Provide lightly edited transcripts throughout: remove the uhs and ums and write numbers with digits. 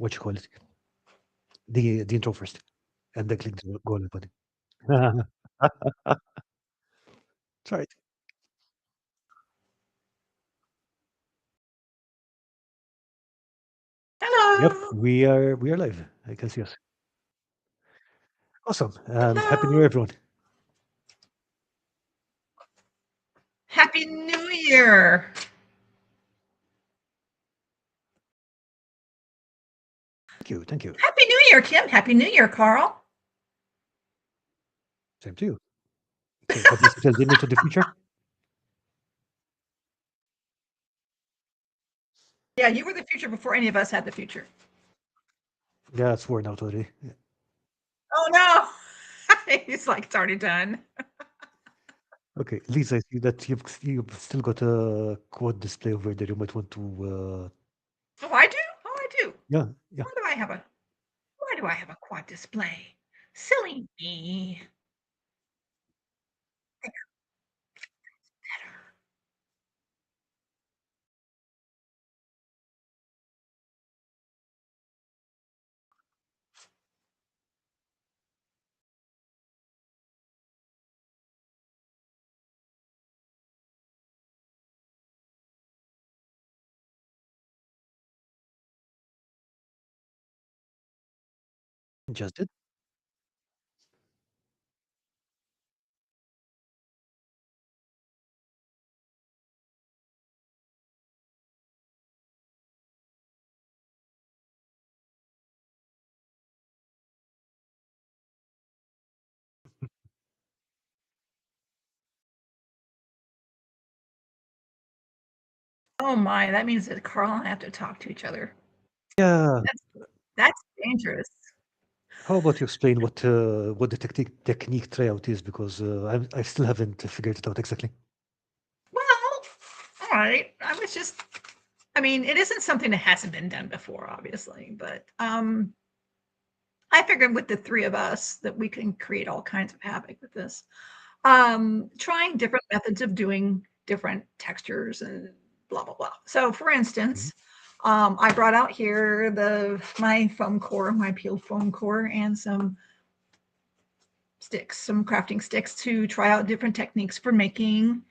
what you call it, the intro first, and then click the go live button. It's alright. Yep, Hello. we are live. I can see us. Awesome, and happy New Year, Hello. everyone. Happy New Year. Thank you, thank you. Happy New Year, Kim. Happy New Year, Carl. Same to you. Okay, have you settled into the future? Yeah, you were the future before any of us had the future. Yeah, it's worn out already. Yeah. Oh no. He's like, it's already done. Okay, Lisa, I see that you've still got a quad display over there. You might want to. Oh, I do? Oh, I do. Yeah, yeah. Why do I have a quad display? Silly me. Better. Just did. Oh my, that means that Carl and I have to talk to each other. Yeah. That's that's dangerous. How about you explain what the technique tryout is, because I still haven't figured it out exactly. Well, all right. I mean, it isn't something that hasn't been done before, obviously, but I figured with the three of us that we can create all kinds of havoc with this. Trying different methods of doing different textures and blah blah blah. So, for Mhm. instance, I brought out here my foam core, my peeled foam core, and some sticks, some crafting sticks to try out different techniques for making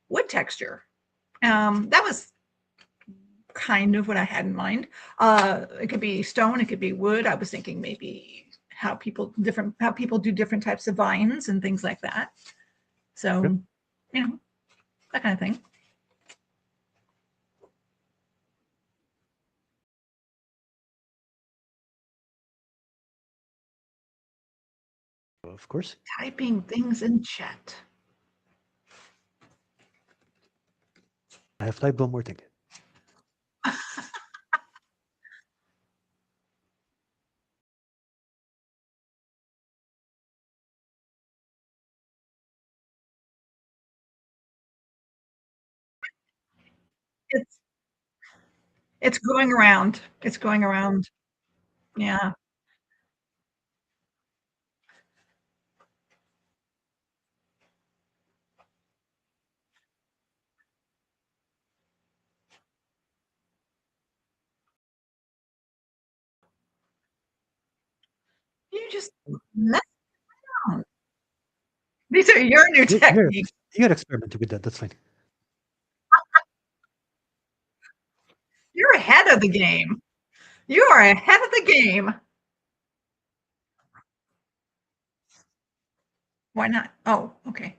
wood texture. That was kind of what I had in mind. It could be stone, it could be wood. I was thinking maybe how people do different types of vines and things like that. Okay. So, you know, that kind of thing. Of course. Typing things in chat. I have typed one more thing. It's it's going around. It's going around. Yeah. You just mess around. These are your new You're techniques. you're experimenting with that. That's fine. You're ahead of the game. You are ahead of the game. Why not? Oh, okay.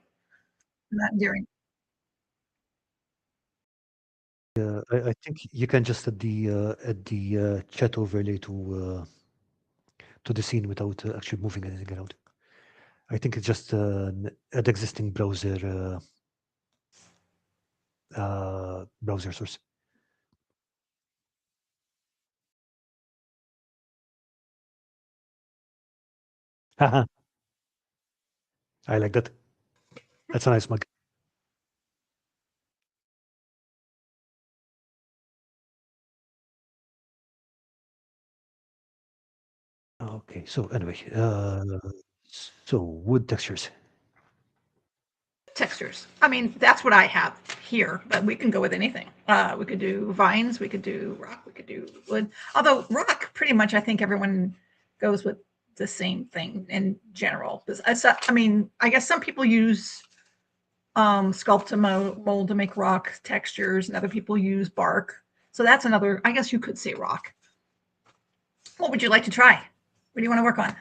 Not during. I think you can just add the chat overlay to the scene without actually moving anything around. I think it's just an existing browser source. Haha, I like that. That's a nice mug. Okay, so anyway, so wood textures. textures. I mean, that's what I have here, but we can go with anything. We could do vines, we could do rock, we could do wood. Although rock, pretty much, I think everyone goes with the same thing in general. I mean, I guess some people use sculpt to mold to make rock textures, and other people use bark. So that's another, I guess you could say rock. What would you like to try? What do you want to work on?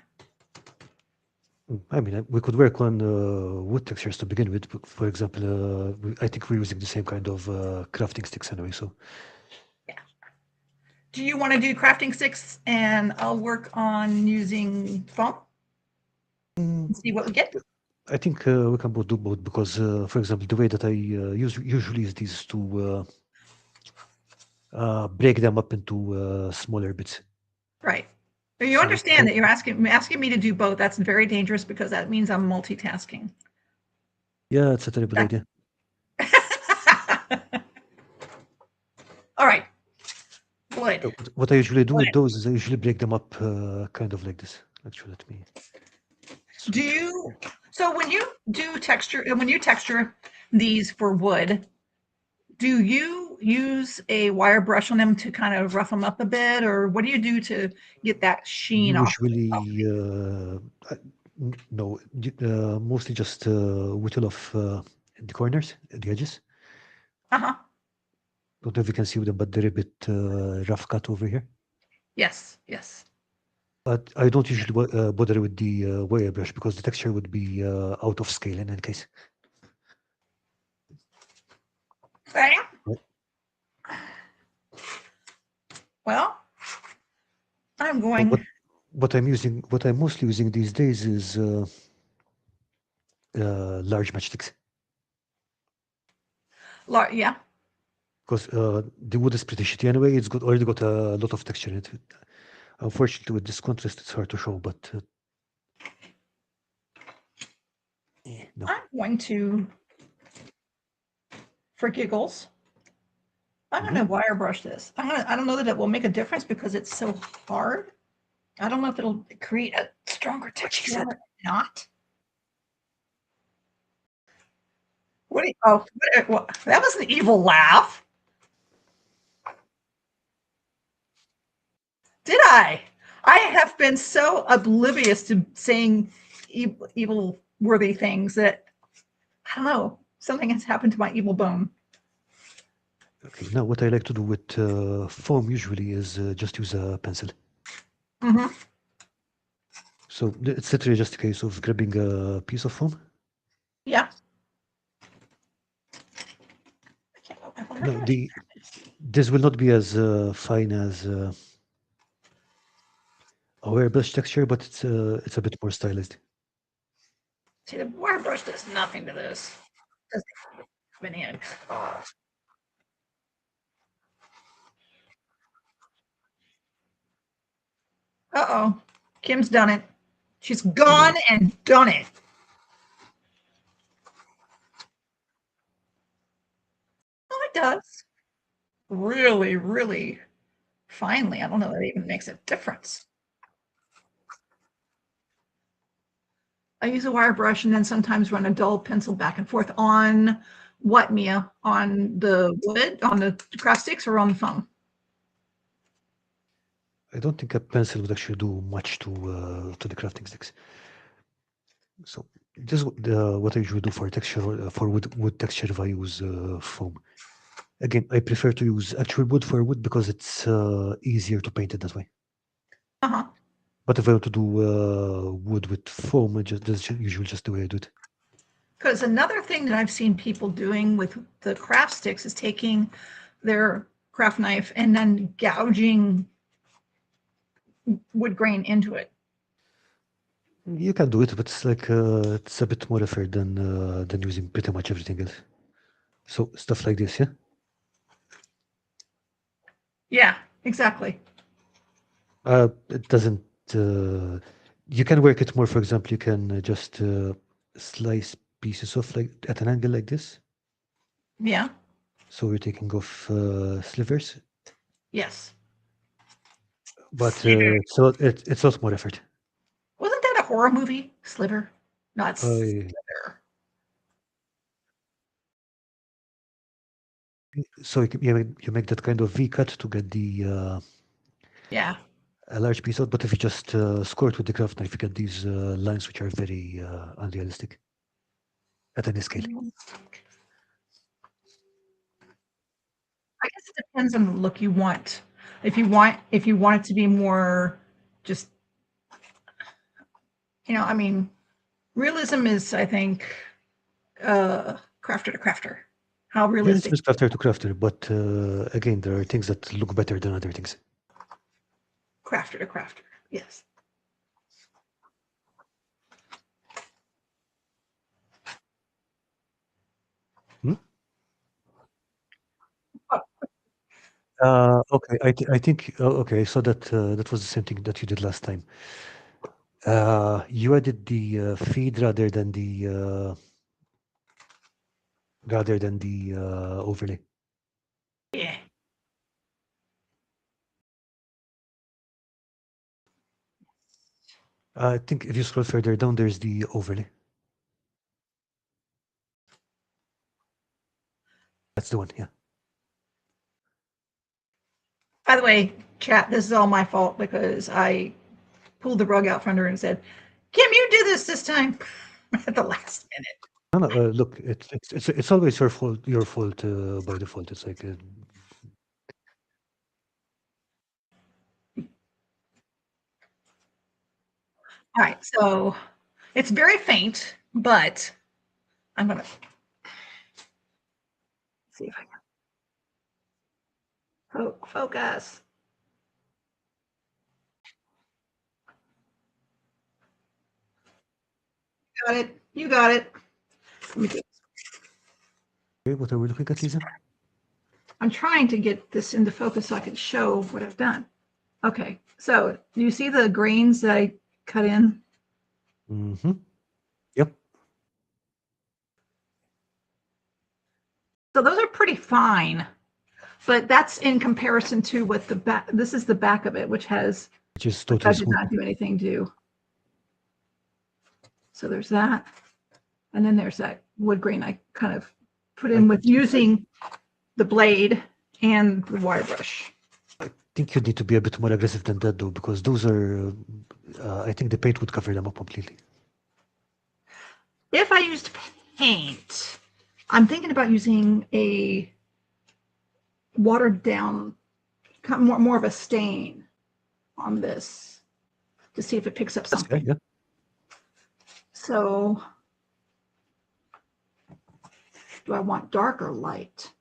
I mean, we could work on wood textures to begin with. For example, I think we're using the same kind of crafting sticks anyway. So, yeah. Do you want to do crafting sticks, and I'll work on using foam and see what we get? I think we can both do both because, for example, the way that I usually use these to break them up into smaller bits. Right. You understand that you're asking me to do both. That's very dangerous because that means I'm multitasking. Yeah, it's a terrible idea. All right. Wood. What I usually do with those is I usually break them up kind of like this. Actually, let me. Do you? So when you do texture, when you texture these for wood, do you use a wire brush on them to kind of rough them up a bit, or what do you do to get that sheen off? Usually, no, mostly just whittle off the corners, the edges. Uh-huh. Don't know if you can see them, but they're a bit rough cut over here. Yes, yes. But I don't usually bother with the wire brush because the texture would be out of scale in any case. Okay. Right. Well, I'm going. What I'm mostly using these days is large matchsticks. Yeah. Because the wood is pretty shitty anyway. It's already got a lot of texture in it. Unfortunately, with this contrast, it's hard to show, but no. I'm going to, for giggles, I'm going to wire brush this. I don't know that it will make a difference because it's so hard. I don't know if it'll create a stronger texture or not. What? That was an evil laugh. Did I? I have been so oblivious to saying evil worthy things that I don't know. Something has happened to my evil bone. Okay, now what I like to do with foam usually is just use a pencil. Mm-hmm. So it's literally just a case of grabbing a piece of foam. Yeah. No, this will not be as fine as a wire brush texture, but it's a bit more stylized. See, the wire brush does nothing to this. Doesn't have any. Uh-oh. Kim's done it. She's gone and done it. Oh, it does. Really, really finely. I don't know that it even makes a difference. I use a wire brush and then sometimes run a dull pencil back and forth on what, Mia? On the wood, on the craft sticks, or on the foam? I don't think a pencil would actually do much to the crafting sticks. So this is what I usually do for texture, for wood texture if I use foam. Again, I prefer to use actual wood for wood because it's easier to paint it that way. Uh-huh. But if I were to do wood with foam, that's usually just the way I do it. Because another thing that I've seen people doing with the craft sticks is taking their craft knife and then gouging wood grain into it. You can do it, but it's like it's a bit more effort than using pretty much everything else. So stuff like this, yeah. Yeah, exactly. It doesn't. You can work it more. For example, you can just slice pieces off like at an angle like this. Yeah. So we're taking off slivers. Yes. But it's a lot more effort. Wasn't that a horror movie, Sliver? No, it's Slither. So you make that kind of V cut to get Yeah. a large piece out, but if you just score it with the craft knife, you get these lines which are very unrealistic at any scale. I guess it depends on the look you want. If you want it to be more just, I mean, realism is, I think, crafter to crafter. How Yeah, it's realistic? just crafter to crafter, but again, there are things that look better than other things. Crafter to crafter. Yes. Hmm? Okay, I think okay, I saw that that was the same thing that you did last time. You added the feed rather than the overlay. Yeah. I think if you scroll further down, there's the overlay. That's the one, yeah. By the way, chat, this is all my fault because I pulled the rug out from under and said, Kim, you do this time at the last minute. No, no, look, it's always your fault. Your fault by default. It's like All right, so it's very faint, but I'm gonna see if I can focus. Got it. You got it. Let me do okay, what are we looking at, Lisa? I'm trying to get this into focus so I can show what I've done. Okay, so do you see the grains that I cut in? Mm-hmm. Yep. So those are pretty fine, but that's in comparison to what the back, this is the back of it, which Which is I totally did smooth. not do anything to. So there's that. And then there's that wood grain I kind of put in with using the blade and the wire brush. I think you need to be a bit more aggressive than that, though, because those are. I think the paint would cover them up completely. If I used paint, I'm thinking about using a watered down, more of a stain on this to see if it picks up something. Yeah. So do I want dark or light?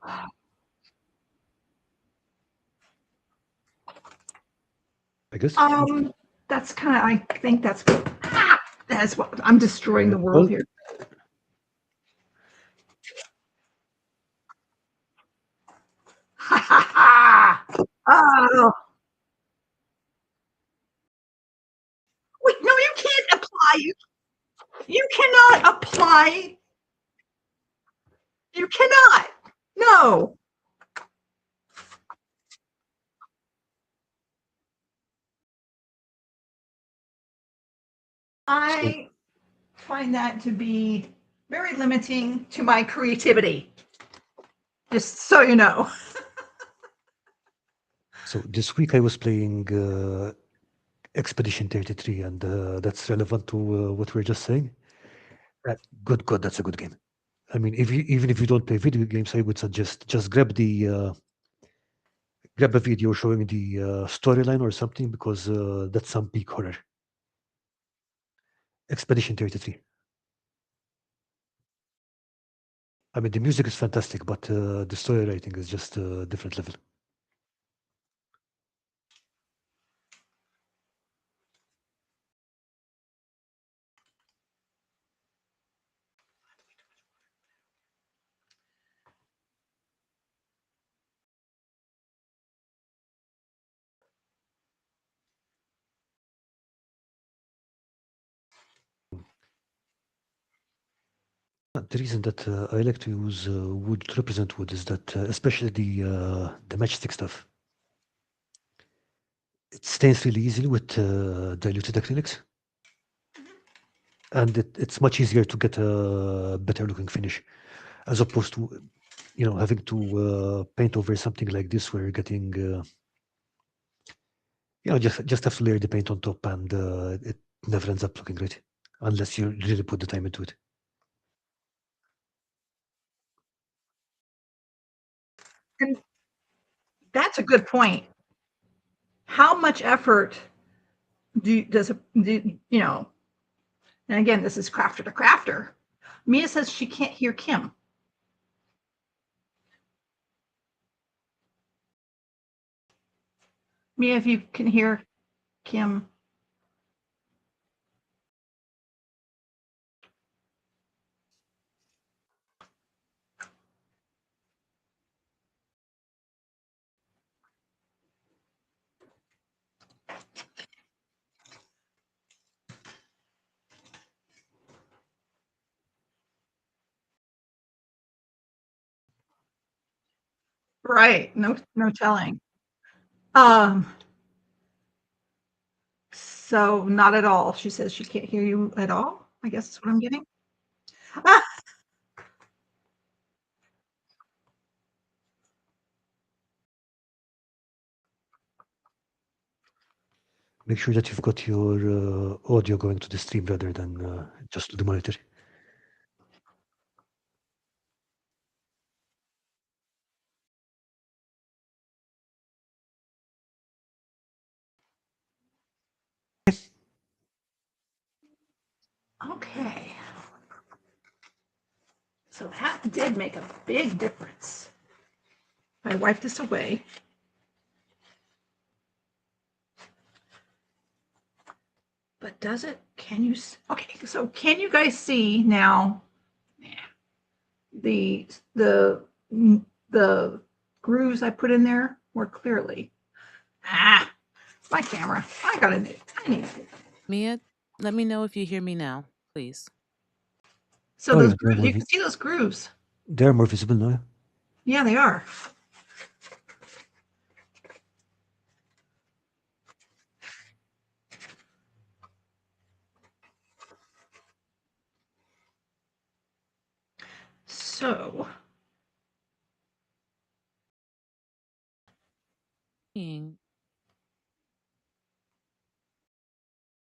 I guess. That's kind of, I think that's what I'm destroying the world here. Oh. Wait, no, you can't apply. You cannot apply. You cannot. No. I find that to be very limiting to my creativity. Just so you know. So this week I was playing Expedition 33, and that's relevant to what we're just saying. Good God, that's a good game. I mean, even if you don't play video games, I would suggest just grab a video showing the storyline or something, because that's some peak horror. Expedition 33. I mean, the music is fantastic, but the story writing is just a different level. The reason that I like to use wood to represent wood is that, especially the matchstick stuff, it stains really easily with diluted acrylics, and it's much easier to get a better looking finish. as opposed to, having to paint over something like this where you're getting, just have to layer the paint on top, and it never ends up looking right unless you really put the time into it. And that's a good point. How much effort does and again, this is crafter to crafter. Mia says she can't hear Kim. Mia, if you can hear Kim. Right. No telling. So not at all. She says she can't hear you at all. I guess that's what I'm getting. Ah, Make sure that you've got your audio going to the stream rather than just to the monitor. okay. So that did make a big difference. I wiped this away. But does it? Can you? Okay, so can you guys see now the grooves I put in there more clearly? Ah, my camera. I need it. Mia, let me know if you hear me now, please. So Oh, those yeah, grooves, you can see those grooves. they're more visible now. Yeah, they are. So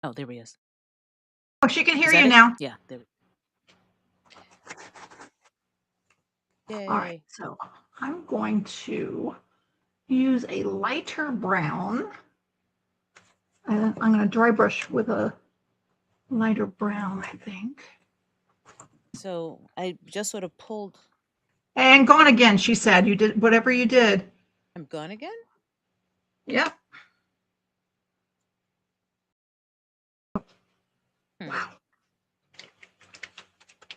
Oh, there he is. oh, she can hear Is that you it? now. Yeah, there. Yay. All right, so I'm going to use a lighter brown. I'm going to dry brush with a lighter brown, I think. So I just sort of pulled. And gone again, she said. You did whatever you did. I'm gone again? Yep. Hmm. Wow.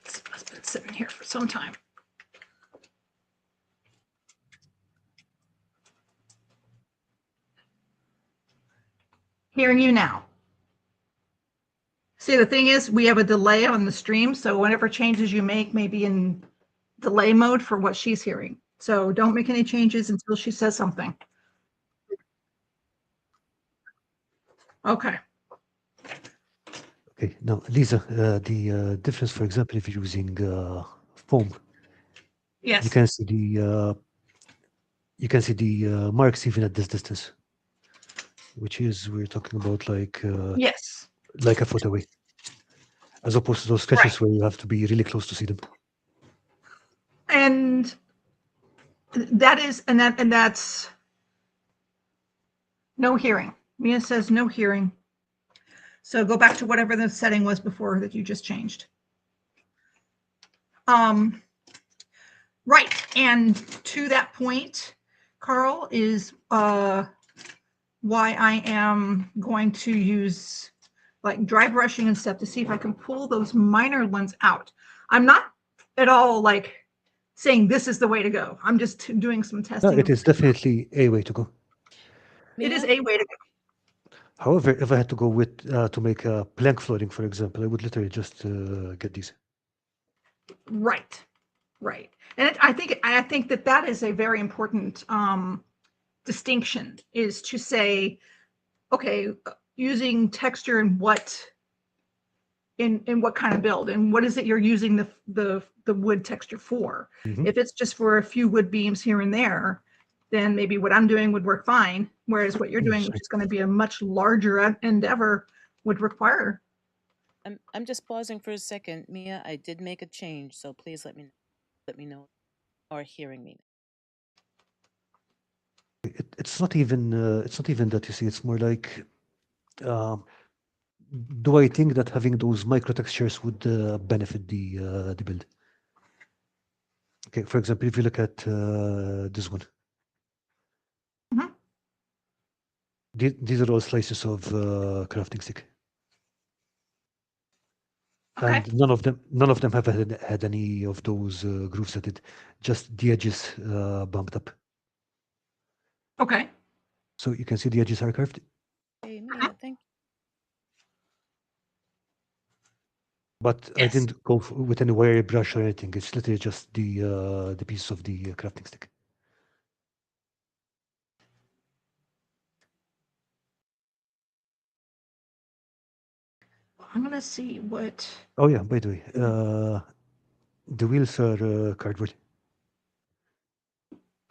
This has been sitting here for some time. Hearing you now. See, the thing is, we have a delay on the stream, so whatever changes you make may be in delay mode for what she's hearing. So don't make any changes until she says something. Okay. Okay, now, Lisa, the difference, for example, if you're using foam, Yes. you can see the marks even at this distance, which is we're talking about Yes. like a foot away, as opposed to those sketches where you have to be really close to see them. And that's no hearing. Mia says no hearing. So go back to whatever the setting was before that you just changed. Right. And to that point, Carl, is why I am going to use like dry brushing and stuff to see if I can pull those minor ones out. I'm not at all like saying this is the way to go. I'm just doing some No, testing. it is definitely a way to go. It is a way to go. However, if I had to go with to make a plank flooring, for example, I would literally just get these. Right. Right. And I think that is a very important distinction, is to say, okay, using texture and what in what kind of build and what is it you're using the wood texture for. Mhm. If it's just for a few wood beams here and there, then maybe what I'm doing would work fine. Whereas what you're doing, Yes, which is going to be a much larger endeavor, would require. I'm just pausing for a second, Mia. I did make a change, so please let me know or hearing me. it's not even that, you see. It's more like, do I think that having those micro textures would benefit the build? Okay, for example, if you look at this one, Mhm. these are all slices of crafting stick, Okay. and none of them have had any of those grooves at it. Just the edges bumped up, Okay. so you can see the edges are curved. Hey, Mia, thank you. But I Yes. didn't go with any wire brush or anything. It's literally just the piece of the crafting stick. I'm gonna see what. Oh yeah, by the way, the wheels are cardboard.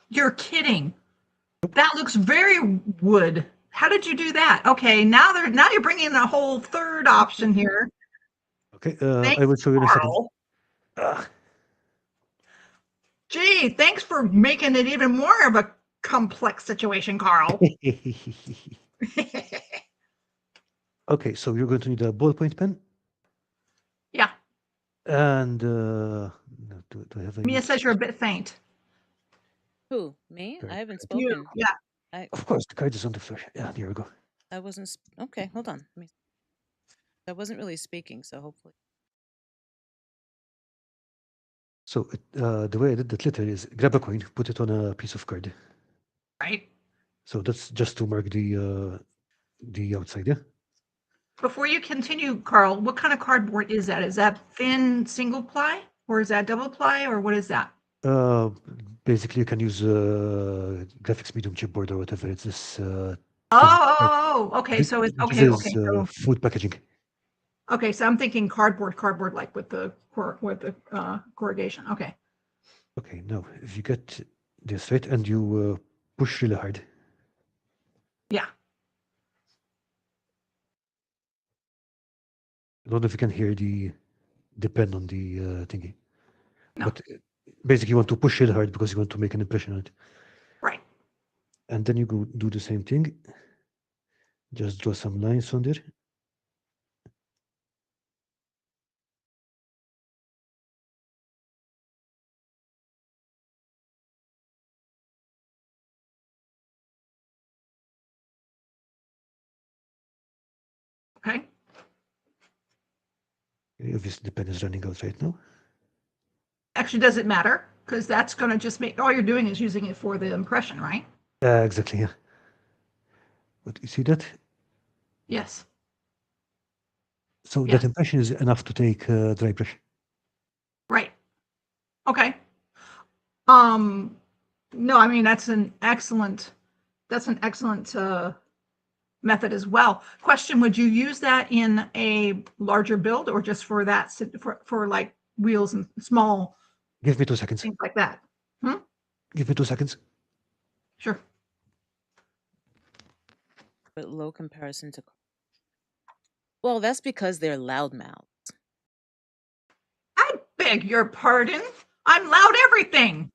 You're kidding. That looks very wood. How did you do that? Okay, now you're bringing in a whole third option here. Okay, Thanks, I will show you in a second. Carl. Ah. Gee, thanks for making it even more of a complex situation, Carl. Okay, so you're going to need a ballpoint pen, Yeah, and do I have Mia any? says you're a bit faint. Who? Me? Card. I haven't You, spoken. yeah. Of course, the card is on the floor. Yeah, here we go. I wasn't. Okay, hold on. I wasn't really speaking, so hopefully. So the way I did that letter is grab a coin, put it on a piece of card. Right. So that's just to mark the outside. Yeah. Before you continue, Carl, what kind of cardboard is that? Is that thin single ply or is that double ply or what is that? Uh, Basically, you can use graphics medium chipboard or whatever. It's this. Okay. So it's This okay. is Okay. So food packaging. okay. So I'm thinking cardboard, like with the corrugation. Okay. Okay, now if you get this right and you push really hard, Yeah. I don't know if you can hear the pen on the thingy, No. but basically you want to push really hard because you want to make an impression on it. Right. And then you go do the same thing. Just draw some lines on there. Okay. Obviously, the pen is running out right now. Actually, does it matter? Because that's going to just make all you're doing is using it for the impression, right? Exactly, yeah. But you see that? Yes. So Yes. that impression is enough to take dry brush. Right. Okay. No, I mean that's an excellent method as well. Question: would you use that in a larger build or just for that for like wheels and small Give me 2 seconds. things like that? Give me 2 seconds. Sure. But low comparison to. Well, that's because they're loudmouths. I beg your pardon. I'm loud everything.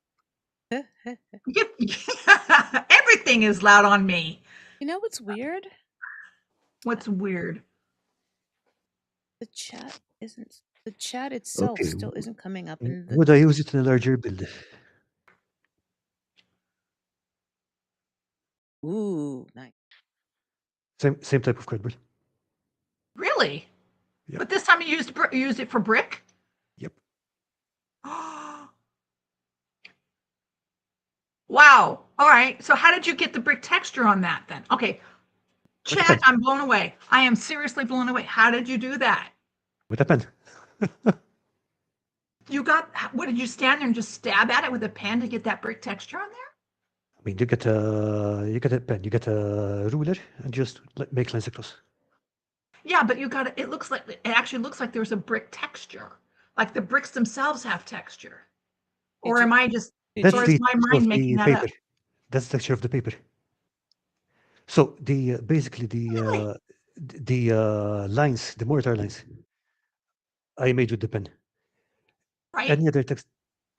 Everything is loud on me. You know what's weird? What's weird? The chat itself Okay. still isn't coming up in the. Would I use it in a larger build? Ooh, nice. Same type of cardboard. Really? Yep. But this time you used it for brick? Yep. Wow. All right. So how did you get the brick texture on that then? Okay. With a Chat, pen. I'm blown away. I am seriously blown away. How did you do that? With a pen. What did you stand there and just stab at it with a pen to get that brick texture on there? I mean, you get a pen, you get a ruler, and just make lines across. Yeah, but you got it. It looks like it actually looks like there's a brick texture. Like the bricks themselves have texture. Did Or you am I just, did That's or you is the my texture mind of making the that paper. up? That's the texture of the paper. So the basically Really? the lines, the mortar lines, I made with the pen. Right? Any other text,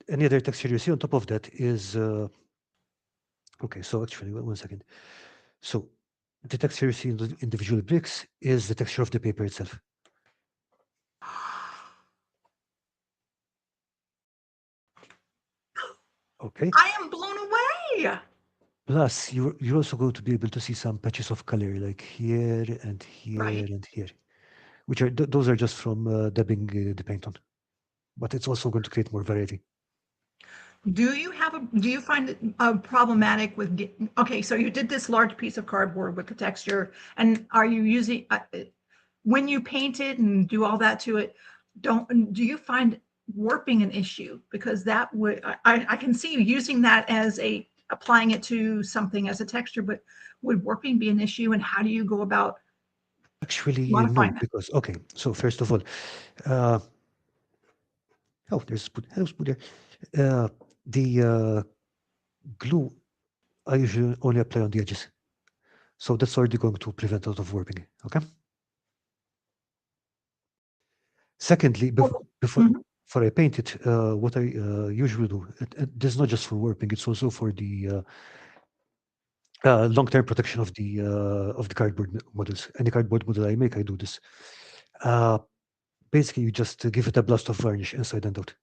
any other texture you see on top of that is okay. So actually, one second. So the texture you see in the individual bricks is the texture of the paper itself. Okay. I am blown away. Plus, you're also going to be able to see some patches of color like here and Right. here and here, which are those are just from dabbing the paint on. But it's also going to create more variety. Do you find it problematic with okay, so you did this large piece of cardboard with the texture, and are you using, when you paint it and do all that to it, do you find warping an issue? Because that would, I can see you using that as applying it to something as a texture, but would warping be an issue, and how do you go about Actually, no, modifying that? because okay. So first of all, uh, oh, there's hello, Spoon there. The glue I usually only apply on the edges, so that's already going to prevent a lot of warping. Okay. Secondly, Mhm. before I paint it, what I usually do, this is not just for warping; it's also for the long-term protection of the cardboard models. Any cardboard model I make, I do this. Uh, basically, you just give it a blast of varnish inside and out.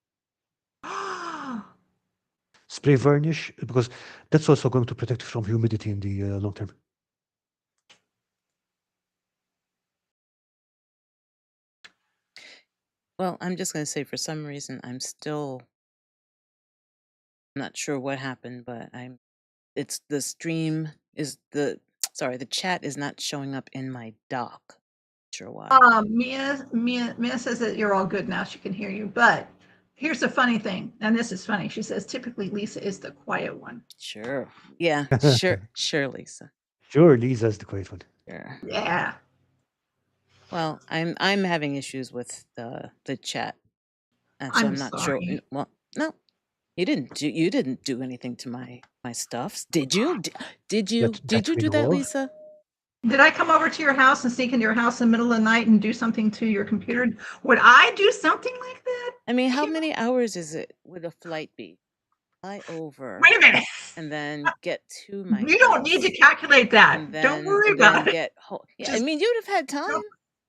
Spray varnish because that's also going to protect from humidity in the long term. Well, I'm just going to say for some reason I'm still not sure what happened, but it's the stream is the sorry, the chat is not showing up in my dock. Not sure why. Mia says that you're all good now. She can hear you. But here's the funny thing, and this is funny. She says typically Lisa is the quiet one. Sure. Yeah, sure, Lisa. Sure, Lisa's the quiet one. Sure. Yeah. Well, I'm having issues with the chat, and so I'm I'm not sure. sorry. Well, no, you didn't do anything to my stuffs, did you? Did you That we do know that, of. Lisa? Did I come over to your house and sneak into your house in the middle of the night and do something to your computer? Would I do something like that? I mean, how You- many hours is it would a flight be? Fly over Wait a minute. and then get to my You don't need to house calculate and that. Don't worry then about it. get home. Yeah, I Just mean, you'd have had time. don't,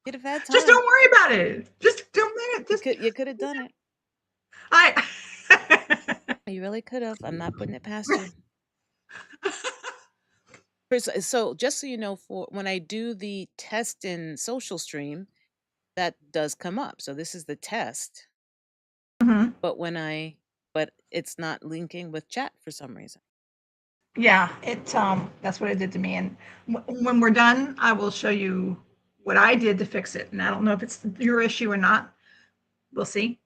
You'd have had just time. don't worry about it. Just don't worry. Just You could have done it. I. You really could have. I'm not putting it past you. So just so you know, for when I do the test in Social Stream, that does come up. So this is the test, Mhm. but it's not linking with chat for some reason. Yeah, that's what it did to me. And when we're done, I will show you what I did to fix it. And I don't know if it's your issue or not. We'll see.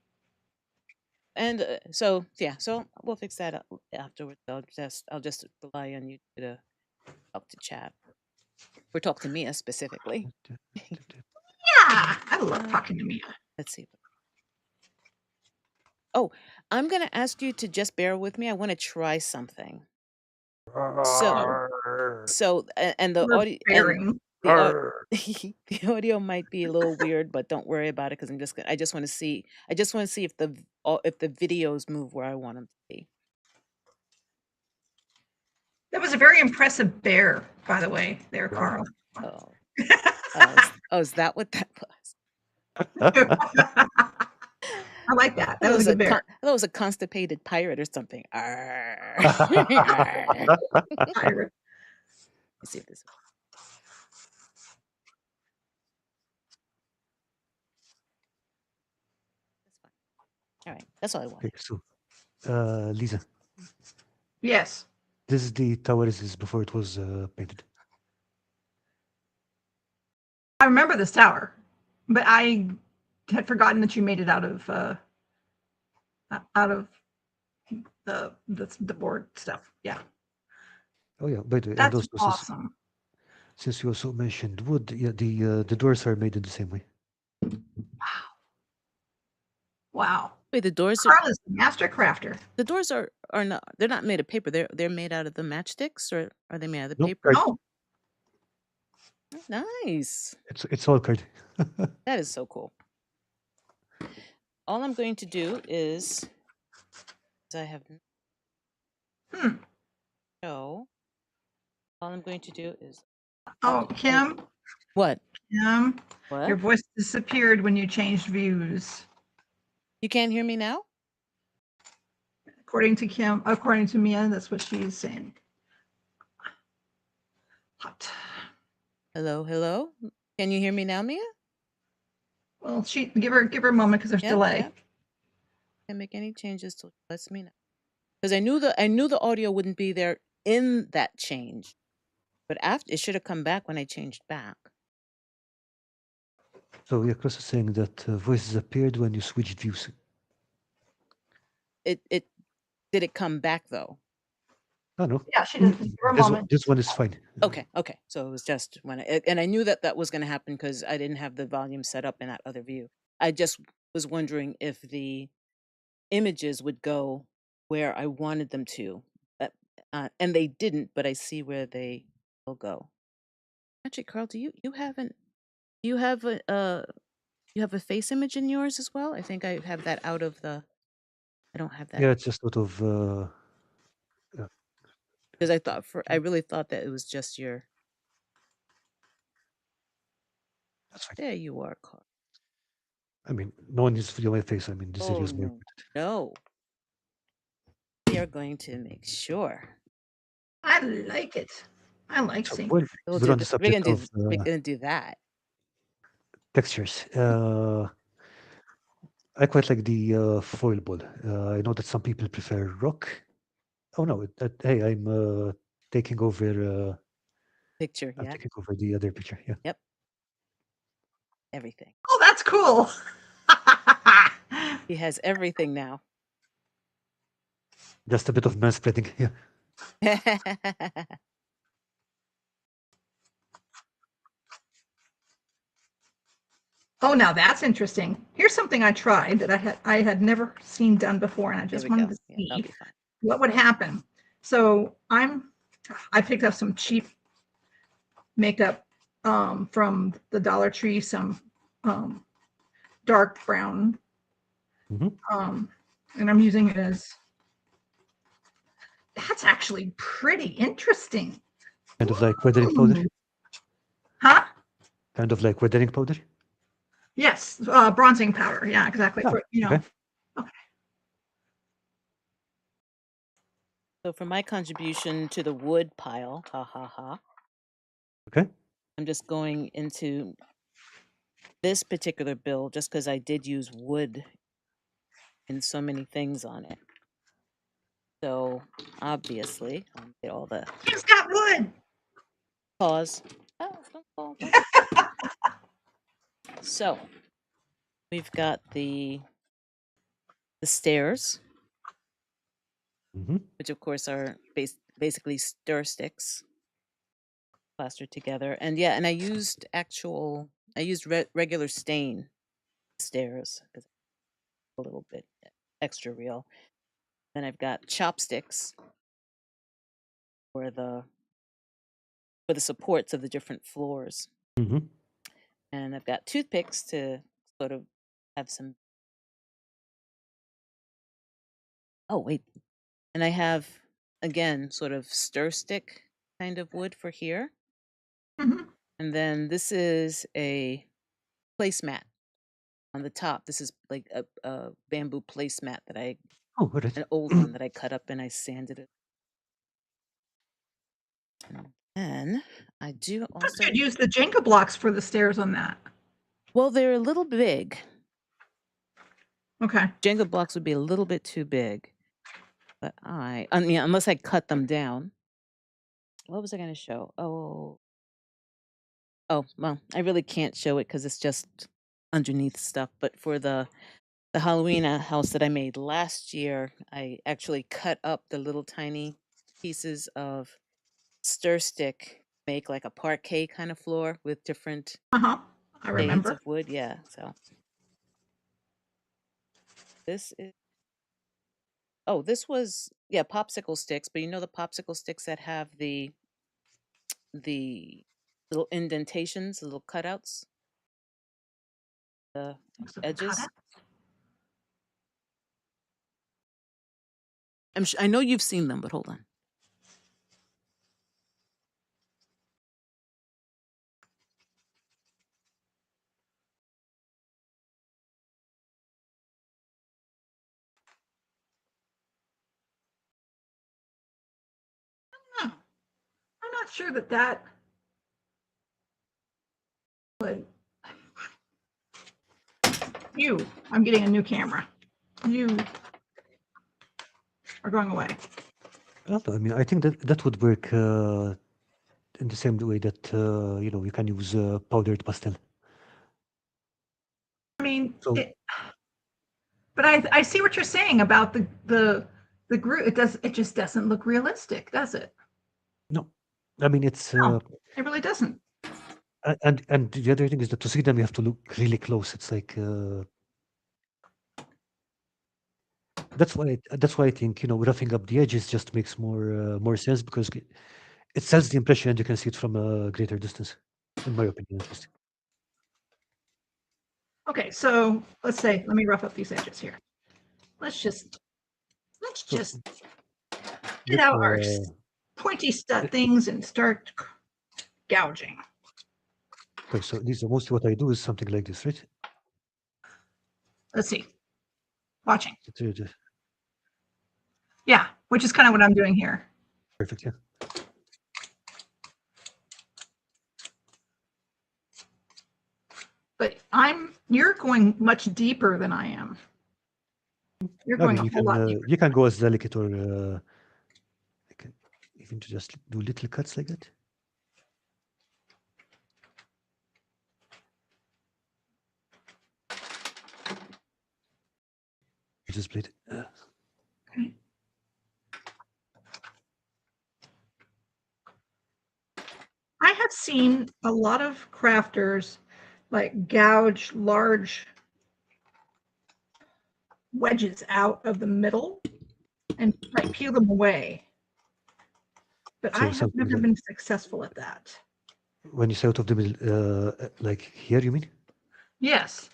And so yeah, so we'll fix that afterwards. I'll just rely on you to talk to chat or talk to Mia specifically. Yeah, I love talking to Mia. Let's see. Oh, I'm gonna ask you to just bear with me. I want to try something. So and the We're audio and bearing. the the audio might be a little weird, but don't worry about it because I just want to see if the videos move where I want them to be. That was a very impressive bear, by the way, there, Carl. Oh, is that what that was? I like that. That was a good bear. That was a constipated pirate or something. Arr. Pirate. Let's see if this. That's fine. All right, that's all I wanted. Okay, so Lisa, Yes. this is the tower as is before it was painted. I remember this tower, but I had forgotten that you made it out of the board stuff. Yeah. Oh yeah, by the way, and That's also awesome. since you also mentioned wood, yeah, the doors are made in the same way. Wow. Wait, the doors are Carl is the master crafter. not, they're not made of paper. They're made out of the matchsticks, or are they made out of No, paper? card. Oh, Nice. It's all card. That is so cool. All I'm going to do is I have hmm. no. All I'm going to do is Oh, Kim, what? Kim, What? your voice disappeared when you changed views. You can't hear me now? According to Kim, according to Mia, that's what she's saying. Hot. Hello, hello. Can you hear me now, Mia? Well, she give her a moment because there's delay. Yep. Can't make any changes till she lets me know. Because I knew the audio wouldn't be there in that change, but after it should have come back when I changed back. So yeah, Chris is saying that voices appeared when you switched views. It did it come back though? Oh no, Yeah, she does. Give her a moment. this one is fine. Okay. So it was just when and I knew that was going to happen because I didn't have the volume set up in that other view. I just was wondering if the images would go where I wanted them to, and they didn't. But I see where they will go. Actually, Carl, do you have a face image in yours as well? I think I have that out of the. I don't have that Yeah, it's just sort of. because I really thought that it was just your. That's fine. There you are, Carl. I mean, no one needs to feel my face. I mean, this area is more important. No. We are going to make sure. I like it. I like So, seeing. well, We're we're on the gonna subject of do that. textures. I quite like the foil ball. I know that some people prefer rock. Oh no! Hey, I'm taking over. Picture, I'm yeah. taking over the other picture. Yeah. Yep. Everything. Oh, that's cool. He has everything now. Just a bit of manspreading. Yeah. Oh, now that's interesting. Here's something I tried that I had never seen done before, and I just wanted to Yeah, that'll see be fine. what would happen. So I picked up some cheap makeup from the Dollar Tree, some dark brown, Mhm. and I'm using it as. That's actually pretty interesting. Kind of like weathering powder. Huh? Kind of like weathering powder. Yes, bronzing powder. Yeah, exactly. Oh, For, okay. Okay. So for my contribution to the wood pile, Okay. I'm just going into this particular bill just because I did use wood in so many things on it. So obviously, I'll get all the It's got wood. pause. Oh. So we've got the stairs, Mm-hmm. which of course are basically stir sticks plastered together. And yeah, and I used regular stain stairs because a little bit extra real. Then I've got chopsticks for the supports of the different floors. Mm-hmm. And I've got toothpicks to sort of have some. Oh, wait. And I have, again, sort of stir stick kind of wood for here. Mhm. And then this is a placemat on the top. This is like a bamboo placemat that Oh, all right. an old one that I cut up and I sanded it. And I do I also. could use the Jenga blocks for the stairs on that. Well, they're a little big. Okay. Jenga blocks would be a little bit too big. But I mean, unless I cut them down. What was I going to show? Oh, well, I really can't show it because it's just underneath stuff. But for the Halloween house that I made last year, I actually cut up the little tiny pieces of stir stick make like a parquet kind of floor with different I shades remember. of wood. Yeah, so this is this was popsicle sticks, but you know the popsicle sticks that have the little indentations, the little cutouts, the Looks like a edges. cutout. I know you've seen them, but hold on. Huh. I'm not sure that would. I'm getting a new camera. You are going away. I don't know. I mean, I think that would work in the same way that you can use powdered pastel. I mean, So but I see what you're saying about the group. It just doesn't look realistic, does it? no, I mean it's No, it really doesn't. and the other thing is that to see them you have to look really close. It's like that's why I think roughing up the edges just makes more sense because it sells the impression and you can see it from a greater distance, in my opinion at least. Okay, so let me rough up these edges here. Let's just So get let, out our uh, pointy stud things and start gouging. okay, so these are mostly what I do is something like this, right? Let's see. Watching. It's, Yeah, which is kind of what I'm doing here. perfect, yeah. But you're going much deeper than I am. You're I going mean a whole lot deeper. you can go as delicate or like, even to just do little cuts like that. Just blade. Okay. I have seen a lot of crafters like gouge large wedges out of the middle and like peel them away. But So I have something never like been successful at that. when you say out of the middle, like here, you mean? Yes.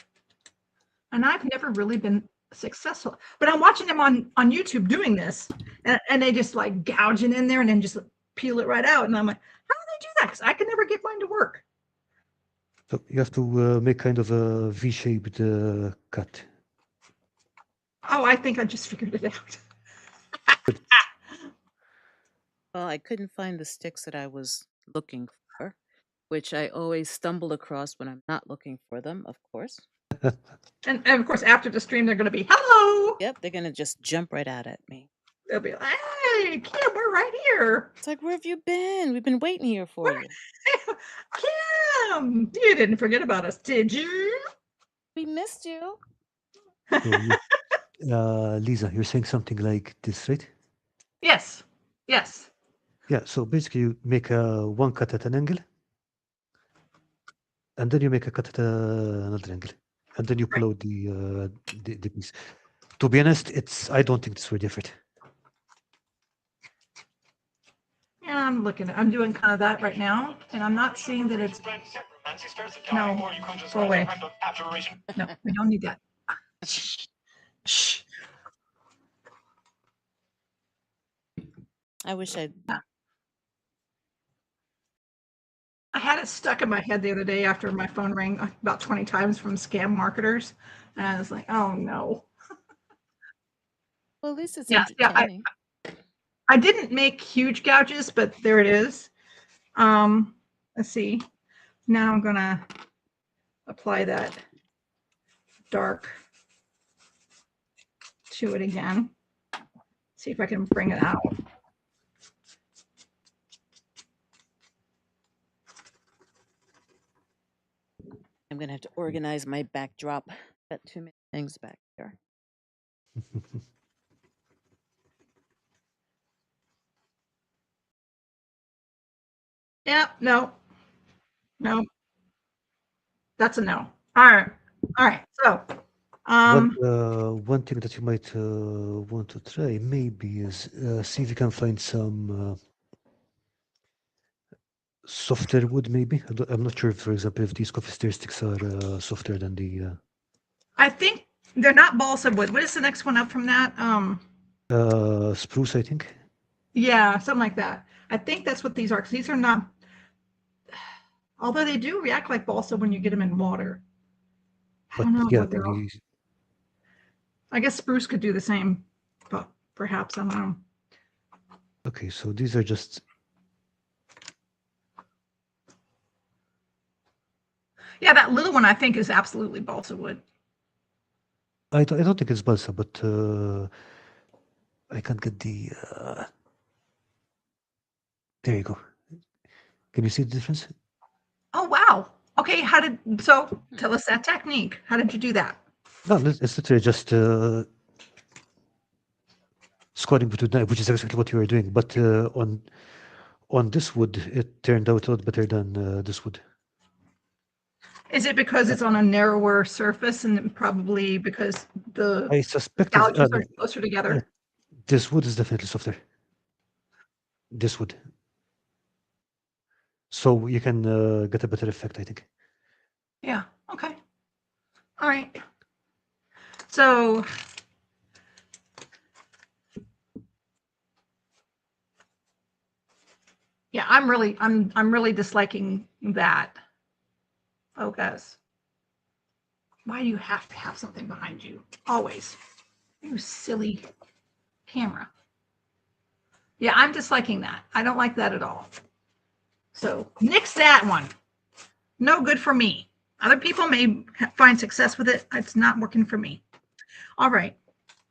And I've never really been successful. But I'm watching them on YouTube doing this, and they just like gouging in there and then just peel it right out. And I'm like, how do they do that? Because I can never get mine to work. So you have to make kind of a V-shaped cut. Oh, I think I just figured it out. Well, I couldn't find the sticks that I was looking for, which I always stumble across when I'm not looking for them, of course. And of course, after the stream, they're going to be, hello. Yep, they're gonna just jump right out at me. They'll be like, hey, Kim, we're right here. It's like, where have you been? We've been waiting here for you. Kim, you didn't forget about us, did you? We missed you. So Lisa, you're saying something like this, right? Yes. Yes. Yeah, so basically you make one cut at an angle, and then you make a cut at another angle, and then you pull out the piece. To be honest, I don't think it's very different. Yeah, I'm doing kind of that right now, and I'm not seeing that it's, no, go away. No, we don't need that. Shh. I wish I'd. I had it stuck in my head the other day after my phone rang about 20 times from scam marketers, and I was like, oh no. Well, at least it's Yeah, entertaining. I didn't make huge gouges, but there it is. Let's see. Now I'm gonna apply that dark to it again. See if I can bring it out. I'm gonna have to organize my backdrop. Got too many things back there. Yeah, no. No. That's a no. All right. So, One thing that you might want to try maybe is see if you can find some softer wood. Maybe I'm not sure, for example, if these coffee stair sticks are softer than the I think they're not balsa wood. What is the next one up from that? spruce. I think. Yeah, something like that. I think that's what these are, because these are not, although they do react like balsa when you get them in water. I But don't know yeah, what they're. I guess spruce could do the same, but perhaps, I don't know. okay. So these are just. Yeah, that little one I think is absolutely balsa wood. I don't think it's balsa, but I can't get the. There you go. Can you see the difference? Oh wow. Okay, so tell us that technique. How did you do that? No, it's literally just squatting between knife, which is exactly what you were doing. But on this wood, it turned out a lot better than this wood. Is it because it's on a narrower surface, and probably because the I suspect gouges are closer together? This wood is definitely softer. This wood. So you can get a better effect, I think. Yeah. Okay. All right. So yeah, I'm really disliking that. Focus. Why do you have to have something behind you? Always. You silly camera. Yeah, I'm disliking that. I don't like that at all. So nix that one. No good for me. Other people may find success with it. It's not working for me. All right.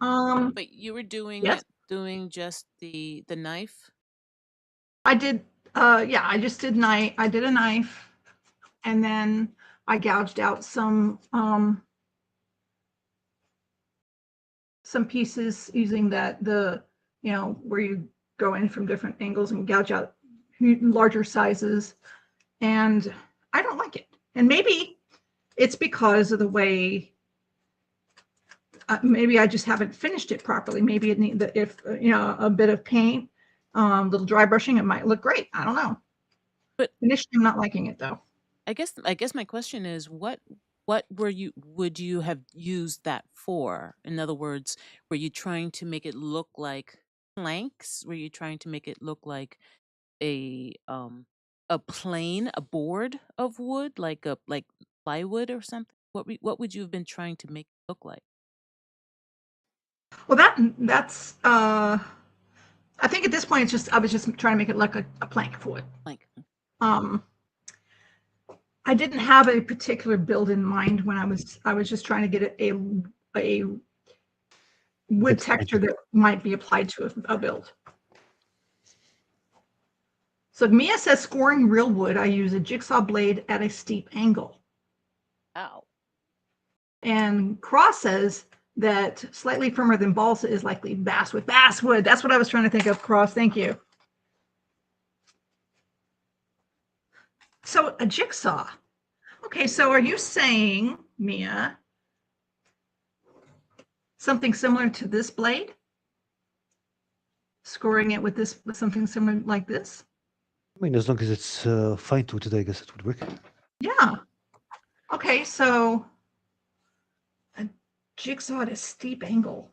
But you were doing Yes. doing just the knife? I did. Yeah, I just did knife. I did a knife, and then I gouged out some pieces using where you go in from different angles and gouge out larger sizes. And I don't like it. And maybe it's because of the way, maybe I just haven't finished it properly. Maybe it needs, if a bit of paint, little dry brushing, it might look great. I don't know. But initially, I'm not liking it though. I guess my question is what would you have used that for? In other words, were you trying to make it look like planks? Were you trying to make it look like a board of wood, like plywood or something? What would you have been trying to make it look like? Well, that's I think at this point I was just trying to make it look like a plank of wood. Like I didn't have a particular build in mind when I was just trying to get a wood That's texture that might be applied to a build. So Mia says, scoring real wood, I use a jigsaw blade at a steep angle. ow. And Cross says that slightly firmer than balsa is likely basswood. Basswood. That's what I was trying to think of, Cross. Thank you. So a jigsaw. Okay, so are you saying, Mia, something similar to this blade? Scoring it with something similar like this? I mean, as long as it's fine-tuned, I guess it would work. Yeah. Okay, so a jigsaw at a steep angle.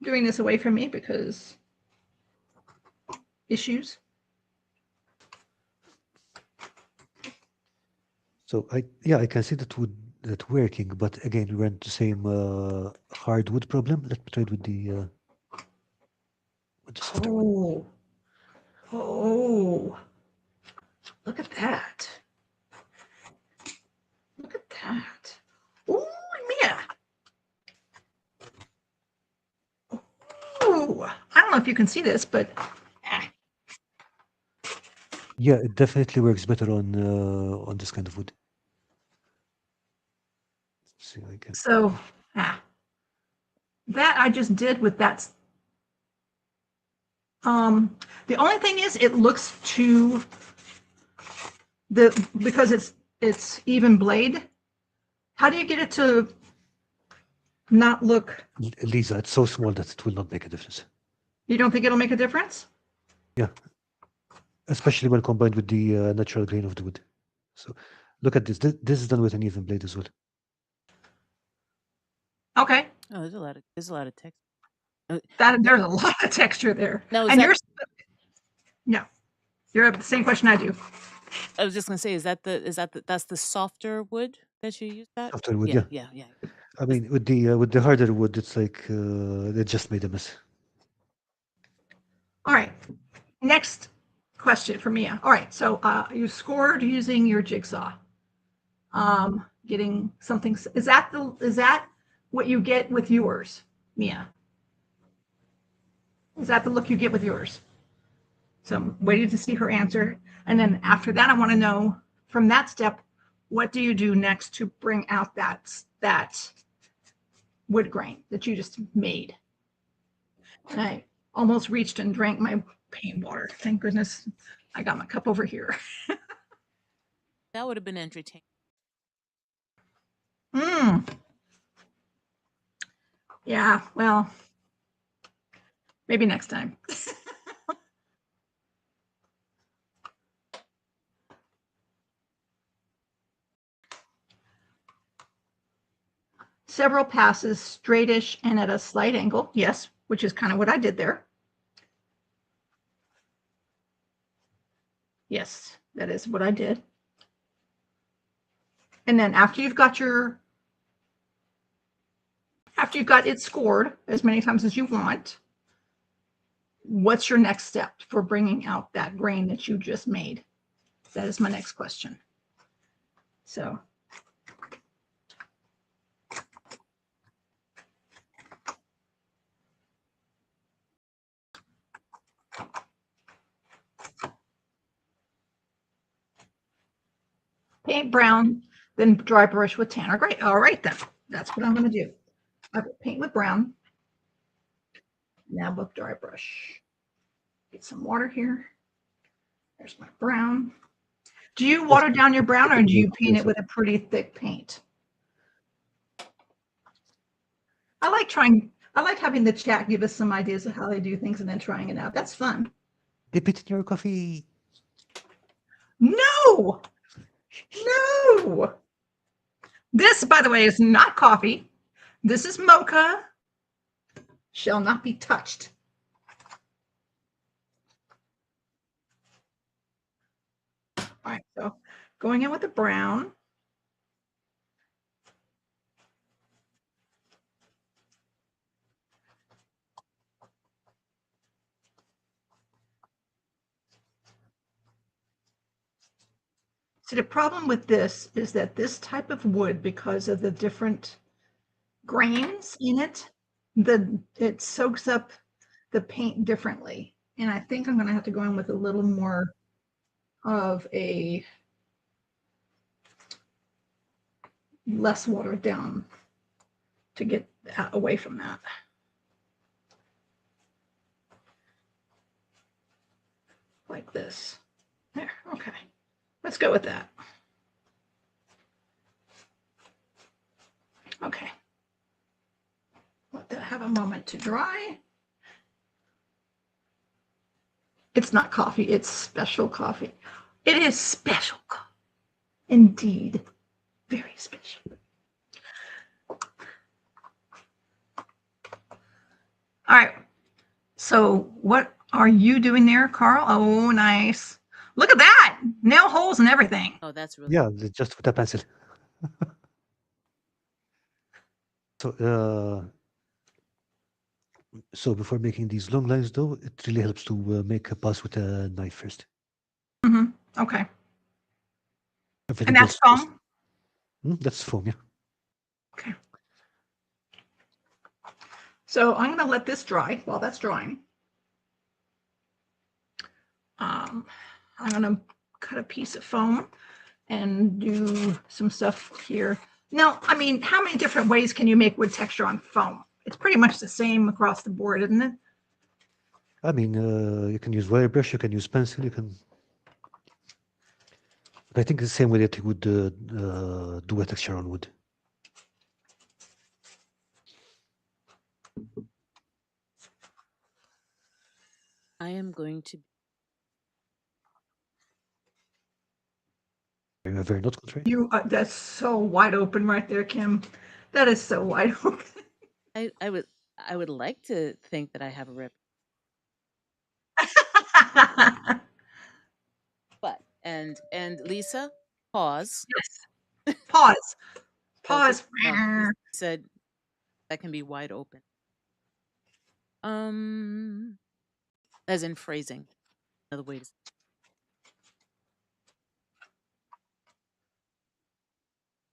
Doing this away from me because issues. So I can see that working, but again, we ran the same hardwood problem. Let me try it with the softer wood. Oh, look at that. Look at that. Ooh, Mia. Ooh, I don't know if you can see this, but Yeah, it definitely works better on this kind of wood. Let's see if I can. so that I just did with that. The only thing is it looks too, because it's even blade. How do you get it to not look? Lisa, it's so small that it will not make a difference. You don't think it'll make a difference? Yeah, especially when combined with the natural grain of the wood. So look at this. This is done with an even blade as well. Okay. Oh, there's a lot of text. There's a lot of texture there. Now, And you're the same question I do. I was just gonna say, that's the softer wood that you use that? Softer wood, yeah. Yeah. I mean, with the harder wood, it's like they just made a mess. All right. Next question for Mia. All right. So you scored using your jigsaw. Getting something. Is that what you get with yours, Mia? Is that the look you get with yours? So I'm waiting to see her answer. And then after that, I want to know from that step, what do you do next to bring out that wood grain that you just made? And I almost reached and drank my paint water. Thank goodness I got my cup over here. That would have been entertaining. Yeah, well, maybe next time. Several passes, straightish and at a slight angle. Yes, which is kind of what I did there. Yes, that is what I did. And then after you've got it scored as many times as you want, what's your next step for bringing out that grain that you just made? That is my next question. So. Paint brown, then dry brush with tan or gray. All right, then. That's what I'm going to do. I will paint with brown. Now with dry brush. Get some water here. There's my brown. Do you water down your brown or do you paint it with a pretty thick paint? I like having the chat give us some ideas of how they do things and then trying it out. That's fun. Dip it in your coffee. No! No! This, by the way, is not coffee. This is mocha. Shall not be touched. All right, so going in with the brown. So the problem with this is that this type of wood, because of the different grains in it, it soaks up the paint differently. And I think I'm going to have to go in with a little more of a less watered down to get away from that. Like this. There, okay. Let's go with that. Okay. Let that have a moment to dry. It's not coffee, it's special coffee. It is special coffee. Indeed. Very special. All right. So what are you doing there, Carl? Oh, nice. Look at that. Nail holes and everything. Oh, that's really Yeah, just with a pencil. So before making these long lines, though, it really helps to make a pass with a knife first. Mm-hmm. Okay. Everything And that's goes foam? That's foam, yeah. Okay. So I'm going to let this dry while that's drying. I'm going to cut a piece of foam and do some stuff here. Now, I mean, how many different ways can you make wood texture on foam? It's pretty much the same across the board, isn't it? I mean, you can use wire brush, you can use pencil, you can. But I think the same way that you would do a texture on wood. I am going to. Are you ever not contrary? You that's so wide open right there, Kim. That is so wide open. I would like to think that I have a rep, but and Lisa, pause. Yes. Pause. Oh, Pause. no, Lisa said that can be wide open. As in phrasing. Another way to.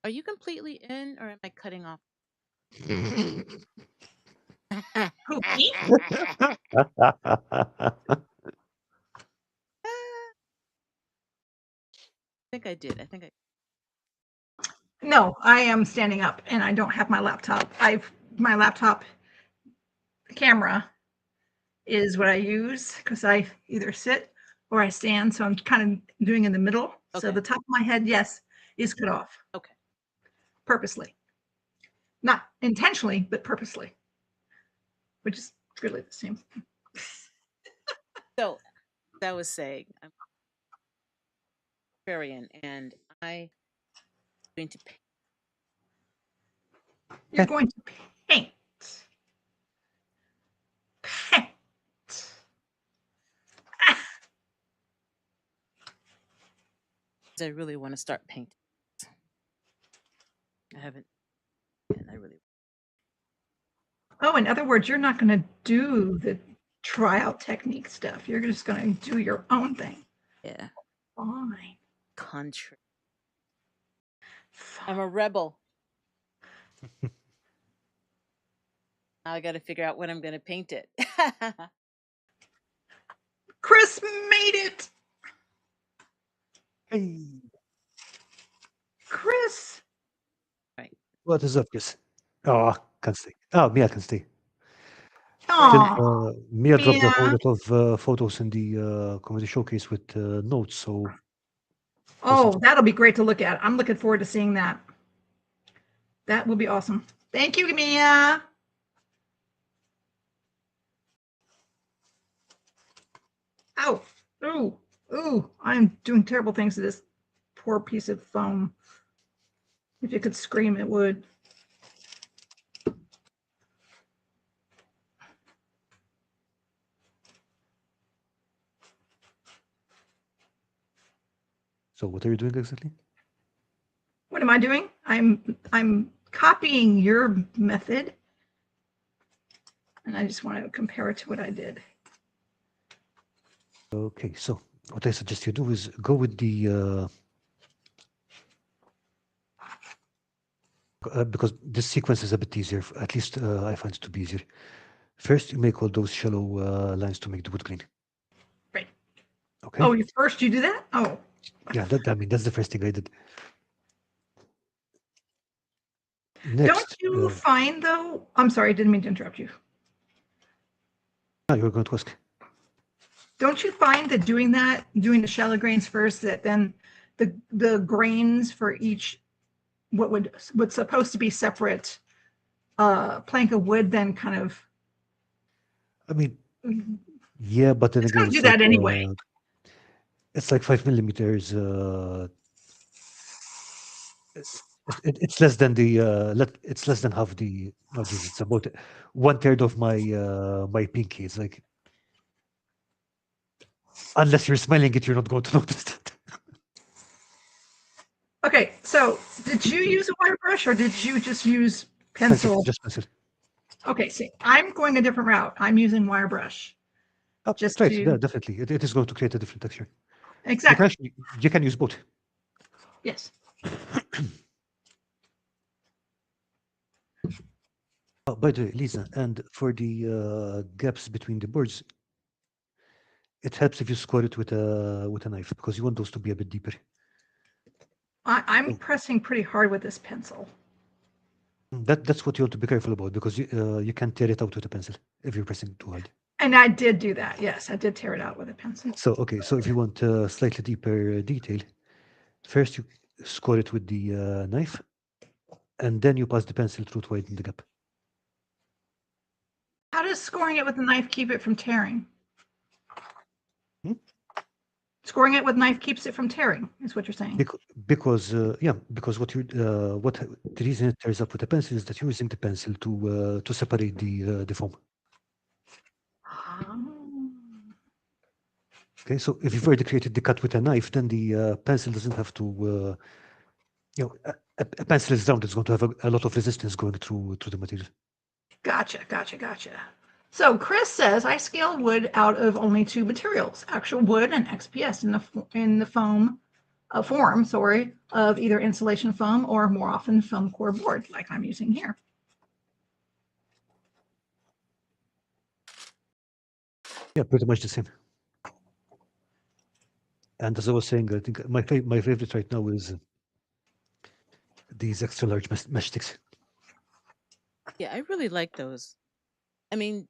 Are you completely in, or am I cutting off? Who, me? I think I did. I think I. No, I am standing up and I don't have my laptop. My laptop camera is what I use because I either sit or I stand. So I'm kind of doing in the middle. So Okay. the top of my head, yes, is cut off. Okay. Purposely. Not intentionally, but purposely. Which is really the same. So, as I was saying, I'm Aquarian, and I'm going to paint. You're going to paint. Paint. I really want to start painting. I haven't, and I really. Oh, in other words, you're not going to do the tryout technique stuff. You're just going to do your own thing. Yeah. Fine. Country. I'm a rebel. Now I got to figure out when I'm going to paint it. Chris made it. Hey, Chris. Right. what is up, Chris? Oh, I can't stay. Oh, Mia can stay. Oh, Mia dropped a whole Mia. lot of photos in the comedy showcase with notes, so Oh, that'll be great to look at. I'm looking forward to seeing that. That will be awesome. Thank you, Mia. Ow. Ooh. Ooh. I'm doing terrible things to this poor piece of foam. If it could scream, it would. So what are you doing exactly? What am I doing? I'm copying your method, and I just want to compare it to what I did. Okay, so what I suggest you do is go with the because this sequence is a bit easier. At least I find it to be easier. First, you make all those shallow lines to make the wood green. Right. Okay. Oh, first you do that? Oh. Yeah, I mean that's the first thing I did. Next, Don't you find though? I'm sorry, I didn't mean to interrupt you. No, you were going to ask. Don't you find that doing the shallow grains first, that then the grains for each what's supposed to be separate plank of wood then kind of. I mean, yeah, but then It's again, going to do that anyway. It's like 5 millimeters. It's less than it's less than half the. No, geez, it's about 1/3 of my pinky. It's like, unless you're smelling it, you're not going to notice it. Okay, so did you use a wire brush or did you just use pencil? Just pencil. Okay, see, I'm going a different route. I'm using wire brush. Oh, Just right, to- yeah, definitely. It is going to create a different texture. Exactly. You can use both. Yes. Oh, by the way, Lisa, and for the gaps between the boards, it helps if you score it with a knife because you want those to be a bit deeper. I'm pressing pretty hard with this pencil. That's what you want to be careful about, because you can tear it out with a pencil if you're pressing too hard. And I did do that. Yes, I did tear it out with a pencil. So okay, so if you want slightly deeper detail, first you score it with the knife, and then you pass the pencil through to widen the gap. How does scoring it with a knife keep it from tearing? Hmm? Scoring it with knife keeps it from tearing, is what you're saying. Because because what the reason it tears up with a pencil is that you're using the pencil to separate the foam. Okay, so if you've already created the cut with a knife, then the pencil doesn't have to. A pencil is round; it's going to have a lot of resistance going through the material. Gotcha. So Chris says I scale wood out of only two materials: actual wood and XPS in the foam form, of either insulation foam or more often foam core board, like I'm using here. Yeah, pretty much the same. And as I was saying, I think my favorite right now is these extra large mesh sticks. Yeah, I really like those. I mean,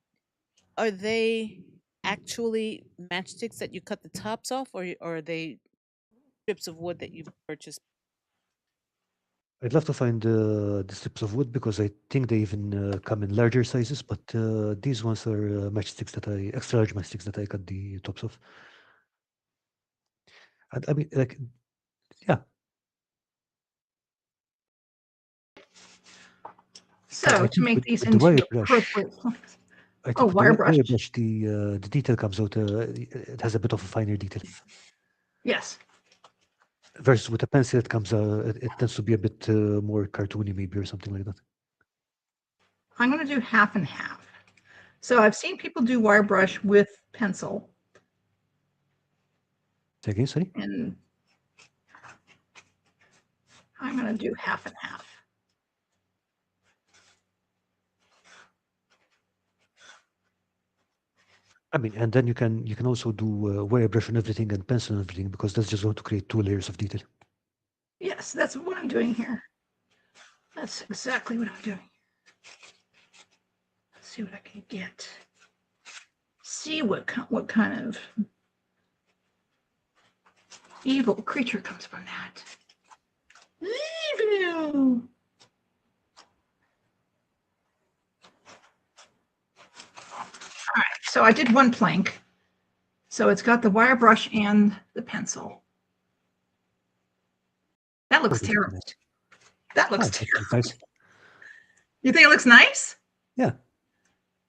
are they actually matchsticks that you cut the tops off, or are they strips of wood that you purchase? I'd love to find the strips of wood, because I think they even come in larger sizes, but these ones are matchsticks extra large matchsticks that I cut the tops of. And I mean, like, yeah. So I to think make with these the wire into brush, appropriate planks. I Oh, think with wire the brush. wire brush, the detail comes out. It has a bit of a finer detail. Yes. Versus with a pencil, it comes. It tends to be a bit more cartoony, maybe, or something like that. I'm going to do half and half. So I've seen people do wire brush with pencil. Say again, sorry. And I'm going to do half and half. I mean, and then you can also do wire brush on everything and pencil on everything, because that's just going to create 2 layers of detail. Yes, that's what I'm doing here. That's exactly what I'm doing. Let's see what I can get. See what kind of evil creature comes from that. Evil. All right, so I did one plank. So it's got the wire brush and the pencil. That looks terrible. Nice. That looks That's terrible. nice. You think it looks nice? Yeah.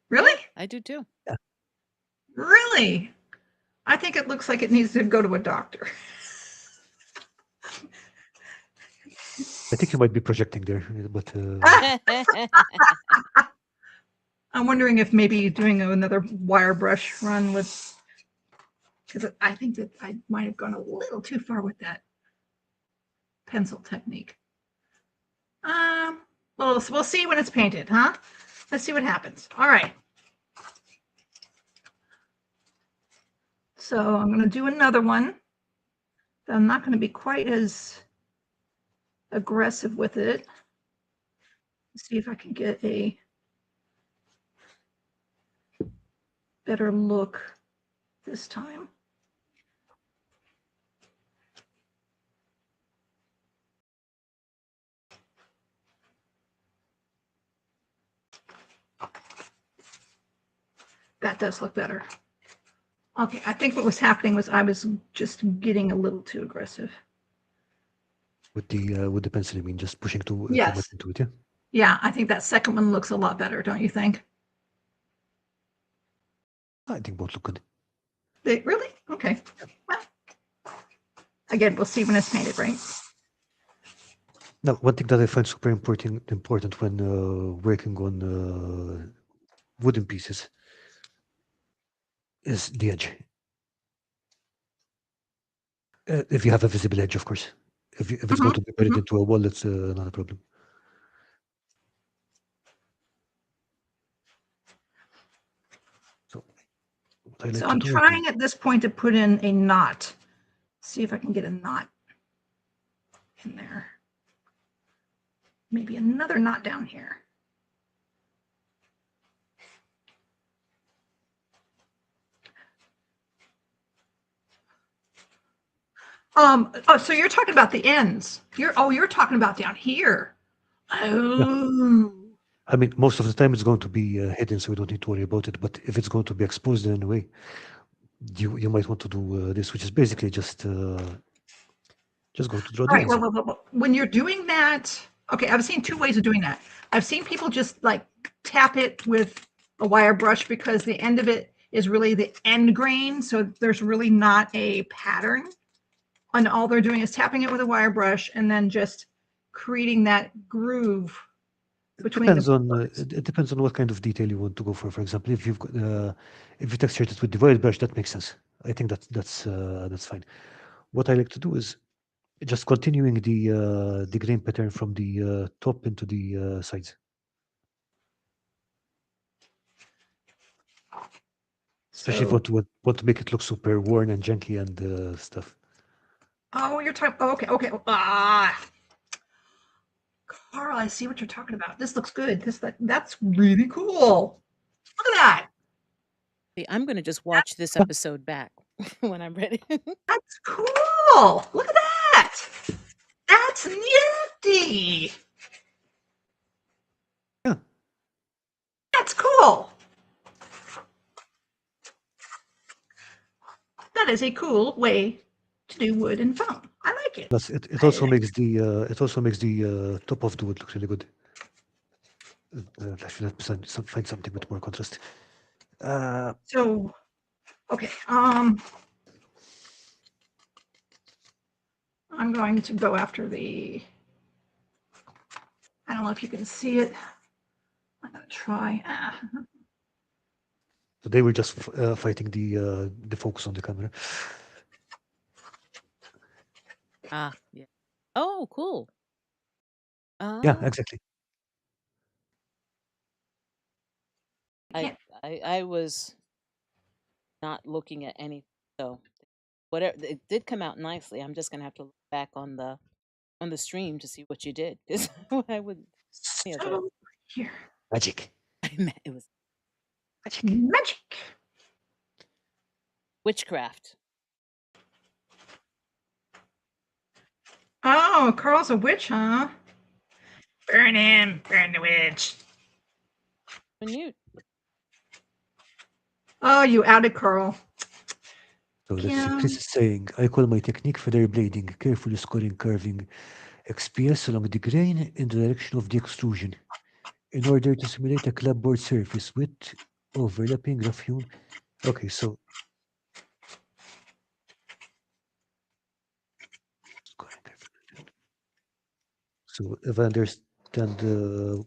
Really? I do too. Yeah. Really? I think it looks like it needs to go to a doctor. I think you might be projecting there, but I'm wondering if maybe doing another wire brush run with, because I think that I might have gone a little too far with that pencil technique. Well, we'll see when it's painted, huh? Let's see what happens. All right. So I'm going to do another one. I'm not going to be quite as aggressive with it. Let's see if I can get a better look this time. That does look better. Okay, I think what was happening was I was just getting a little too aggressive. with the pencil, I mean, just pushing too Yes. much into it, yeah. Yeah, I think that second one looks a lot better, don't you think? I think both look good. Really? Okay. Well, again, we'll see when it's painted, right? Now, one thing that I find super important when working on wooden pieces is the edge. If you have a visible edge, of course. If it's going to be buried into a wall, that's not a problem. So, what I like So to I'm do trying at this point to put in a knot. See if I can get a knot in there. maybe another knot down here. Oh, so you're talking about the ends. You're talking about down here. Oh. I mean, most of the time it's going to be hidden, so we don't need to worry about it. But if it's going to be exposed in any way, you might want to do this, which is basically just go to draw All the right. ends. Well, when you're doing that, okay, I've seen two ways of doing that. I've seen people just like tap it with a wire brush because the end of it is really the end grain. So there's really not a pattern. And all they're doing is tapping it with a wire brush and then just creating that groove It between depends the on boards. it depends on what kind of detail you want to go for. For example, if you've got, if you textured it with the wire brush, that makes sense. I think that's fine. What I like to do is just continuing the grain pattern from the top into the sides. Especially if So, you want to make it look super worn and janky and stuff. oh, you're talking. Okay. Carl, I see what you're talking about. This looks good. That's really cool. Look at that. See, I'm going to just watch this episode back when I'm ready. That's cool. Look at that. That's nifty. Yeah. That's cool. That is a cool way to do wood and foam. I like it. Plus, it also makes the top of the wood look really good. Actually, let's find something with more contrast. So, okay. I'm going to go after the. I don't know if you can see it. I'm gonna try. So they were just fighting the focus on the camera. Ah, yeah. Oh, cool. Yeah, exactly. I was not looking at anything, so whatever it did come out nicely. I'm just gonna have to look back on the stream to see what you did because I would. Yeah, but So here, Magic. it was magic. witchcraft. Oh, Carl's a witch, huh? Burn him, burn the witch. Minute. Oh, you outed Carl. So let's see. Yeah. Chris is saying, I call my technique feather blading, carefully scoring curving XPS along the grain in the direction of the extrusion in order to simulate a clapboard surface with overlapping rough hewn. Okay, so if I understand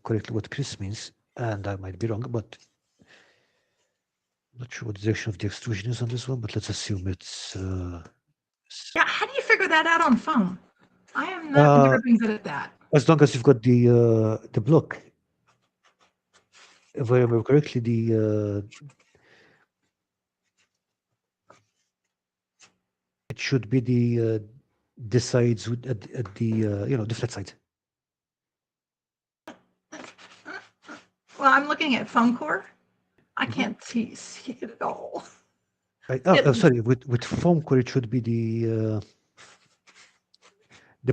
correctly what Chris means, and I might be wrong, but I'm not sure what the direction of the extrusion is on this one, but let's assume it's Yeah, how do you figure that out on foam? I am not never been good at that. as long as you've got the block. If I remember correctly, it should be the sides at the the flat side. Well, I'm looking at foam core. I can't see it at all. Sorry. With foam core, it should be the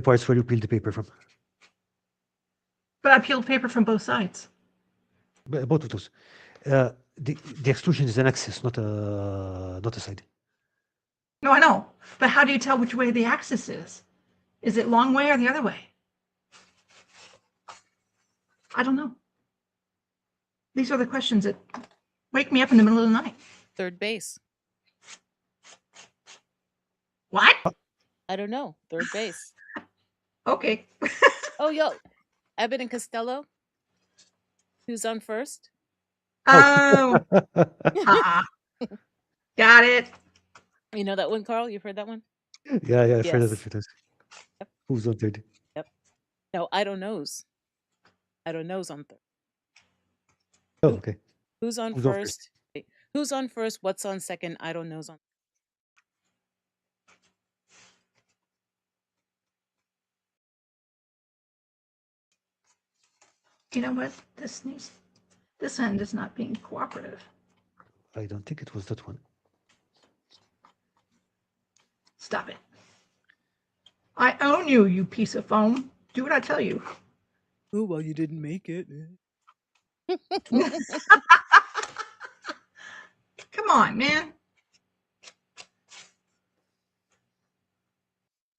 parts where you peel the paper from. But I peeled paper from both sides. Both of those. The extrusion is an axis, not a side. No, I know. But how do you tell which way the axis is? Is it long way or the other way? I don't know. These are the questions that wake me up in the middle of the night. Third base. What? I don't know. Third base. Okay. Oh, yo, Abbott and Costello. Who's on first? Oh. Got it. You know that one, Carl? You've heard that one? Yeah, I've heard that a Yes. few times. Yep. Who's on third? Yep. No, I don't knows. I don't knows on third. Oh, okay. Who's on Who's on first? Wait, who's on first? What's on second? I don't knows on. You know what? This end is not being cooperative. I don't think it was that one. Stop it. I own you, you piece of foam. Do what I tell you. Oh, well, you didn't make it. Come on, man.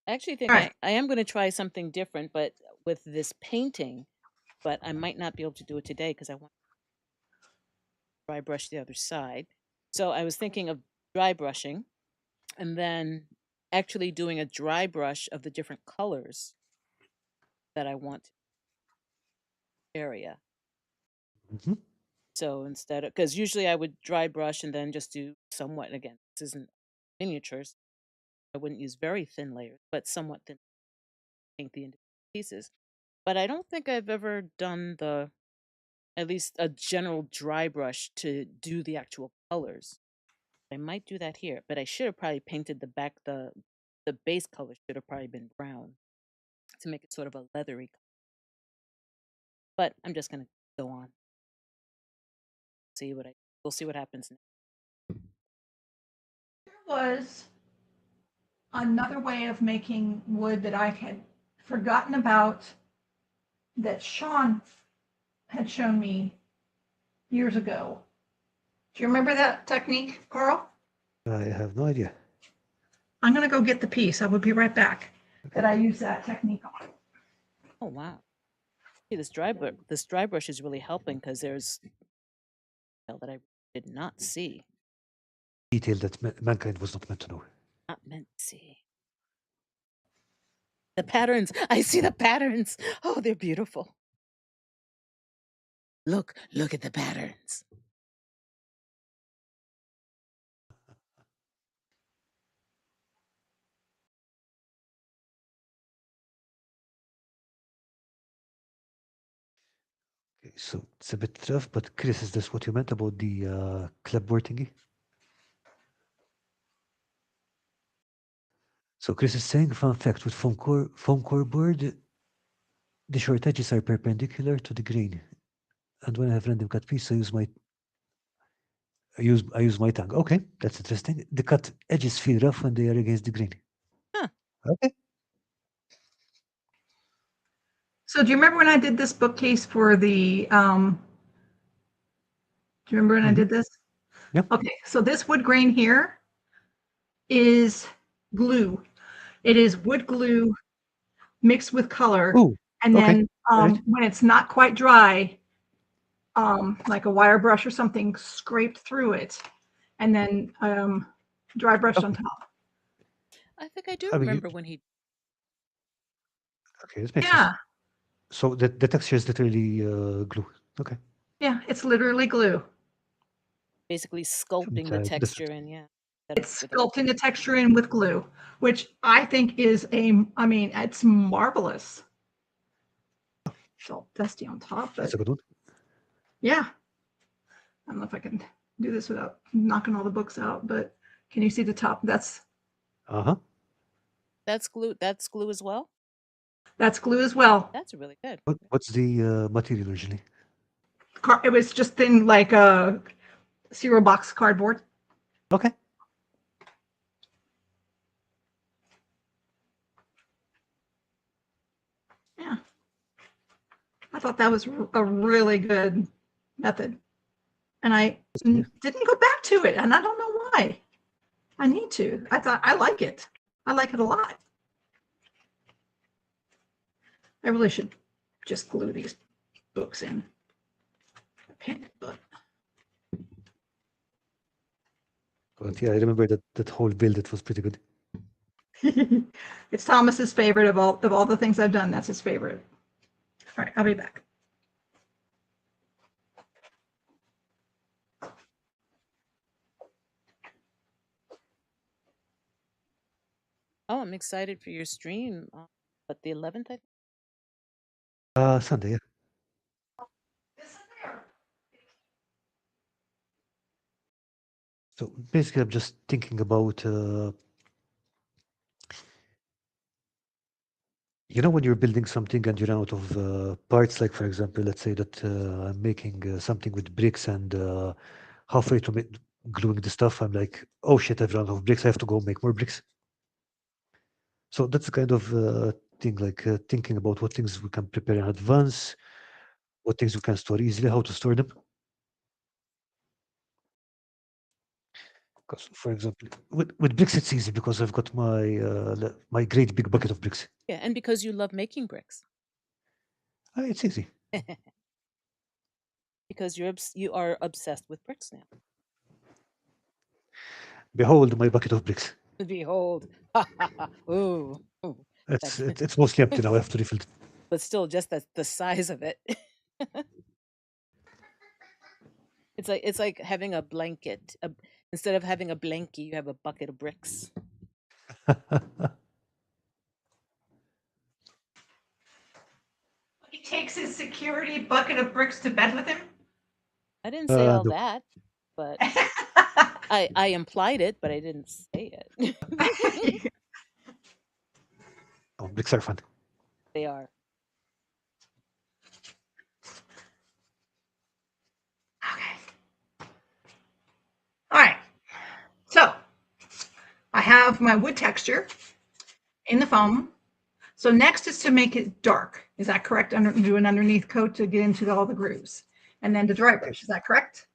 I actually think All right. I am going to try something different, but with this painting, but I might not be able to do it today because I want to dry brush the other side. So I was thinking of dry brushing and then actually doing a dry brush of the different colors that I want area. Mhm. So instead of, because usually I would dry brush and then just do somewhat, again, this isn't miniatures. I wouldn't use very thin layers, but somewhat thin, paint the individual pieces. But I don't think I've ever done at least a general dry brush to do the actual colors. I might do that here, but I should have probably painted the base color should have probably been brown to make it sort of a leathery color. But I'm just gonna go on. We'll see what happens next. There was another way of making wood that I had forgotten about that Sean had shown me years ago. Do you remember that technique, Carl? I have no idea. I'm going to go get the piece. I will be right back. That I use that technique on. Oh wow. See, this dry brush is really helping because there's that I did not see. Detail that mankind was not meant to know. Not meant to see. The patterns. I see the patterns. Oh, they're beautiful. Look at the patterns. Okay, so it's a bit rough, but Chris, is this what you meant about the clipboard thingy? So Chris is saying, fun fact, with foam core board, the short edges are perpendicular to the grain. And when I have random cut piece, I use my tongue. Okay, that's interesting. The cut edges feel rough when they are against the grain. Huh. Okay. So do you remember when I did this bookcase for the, do you remember when I did this? Yep. Okay, so this wood grain here is glue. It is wood glue mixed with color. Oh, And okay. then Right. when it's not quite dry, like a wire brush or something scraped through it and then dry brushed on Okay. top. I think I do I mean, remember when he. okay, this makes Yeah, sense. So the texture is literally glue. Okay. yeah, it's literally glue. Basically sculpting the texture and yeah. It's sculpting the texture in with glue, which I think is it's marvelous. It's all dusty on top, but That's a good one. yeah. I don't know if I can do this without knocking all the books out, but can you see the top? That's Uh-huh. That's glue as well? that's glue as well. That's really good. What's the material originally? It was just thin like a cereal box cardboard. Okay. Yeah. I thought that was a really good method. And I didn't go back to it, and I don't know why. I need to. I thought I like it. I like it a lot. I really should just glue these books in. But But yeah, I remember that whole build. It was pretty good. it's Thomas's favorite of all the things I've done. That's his favorite. All right, I'll be back. Oh, I'm excited for your stream. But the 11th, I think. Sunday, yeah. So basically, I'm just thinking about You know, when you're building something and you run out of parts, like for example, let's say that I'm making something with bricks and halfway to gluing the stuff, I'm like, oh shit, I've run out of bricks. I have to go make more bricks. So that's the kind of thing, like thinking about what things we can prepare in advance, what things we can store easily, how to store them. Because, for example, with bricks, it's easy because I've got my great big bucket of bricks. Yeah, and because you love making bricks. It's easy. Because you are obsessed with bricks now. Behold my bucket of bricks. Behold. Ooh. It's mostly empty now. I have to refill it. But still, just the size of it. It's like having a blanket. Instead of having a blankie, you have a bucket of bricks. He takes his security bucket of bricks to bed with him. I didn't say all No. that, but I implied it, but I didn't say it. Oh, bricks are fun. They are. Okay. All right. So I have my wood texture in the foam. So next is to make it dark. Is that correct? Do an underneath coat to get into all the grooves. And then to dry brush. Is that correct?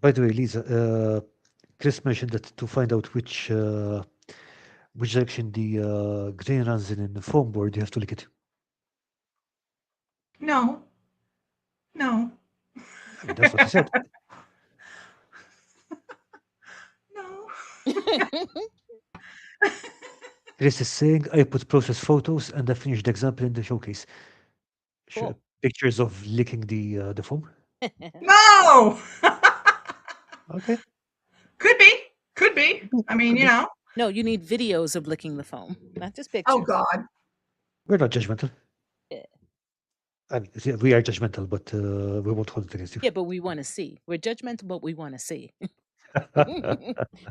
By the way, Lisa, Chris mentioned that to find out which direction the grain runs in the foam board, you have to lick it. No. No. I mean, that's what he said. No. Chris is saying I put process photos and a finished example in the showcase. Cool. Pictures of licking the foam. No. Okay. Could be. Could be. I mean, you know. No, you need videos of licking the foam, not just pictures. Oh God. We're not judgmental. Yeah. I mean, we are judgmental, but we won't hold it against you. Yeah, but we want to see. We're judgmental, but we want to see.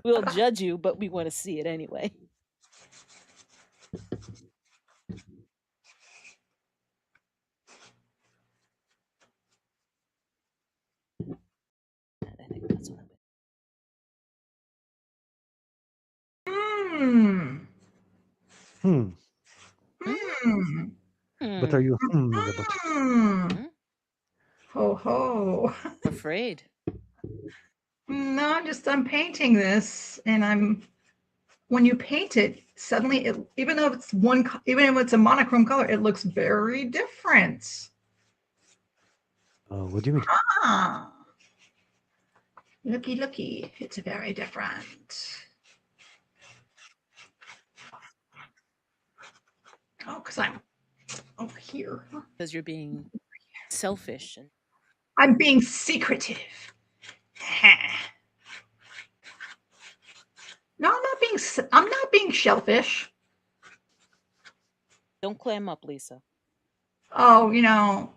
We'll judge you, but we want to see it anyway. I think that's what Hmm. Hmm. Hmm. What are you about? Hmm. Ho ho. I'm afraid. No, I'm painting this, and when you paint it, suddenly even though even if it's a monochrome color, it looks very different. What do you mean? Ah. Looky, it's very different. Oh, because I'm over here. Because you're being selfish and I'm being secretive. No, I'm not being shellfish. don't clam up, Lisa. Oh, you know.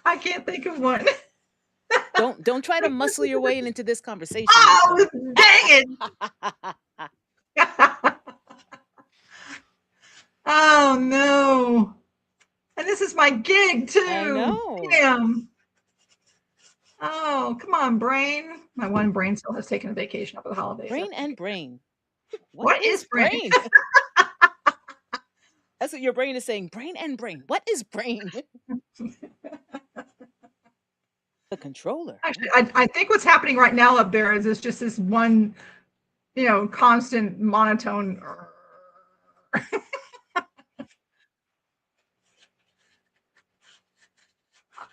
I can't think of one. Don't try to muscle your way into this conversation. Oh, dang it. Oh no. And this is my gig too. I know. Damn. Oh, come on, brain. My one brain cell has taken a vacation over the holidays. Brain and brain. What is brain? That's what your brain is saying. Brain and brain. What is brain? The controller. Actually, I think what's happening right now up there is it's just this one, constant monotone.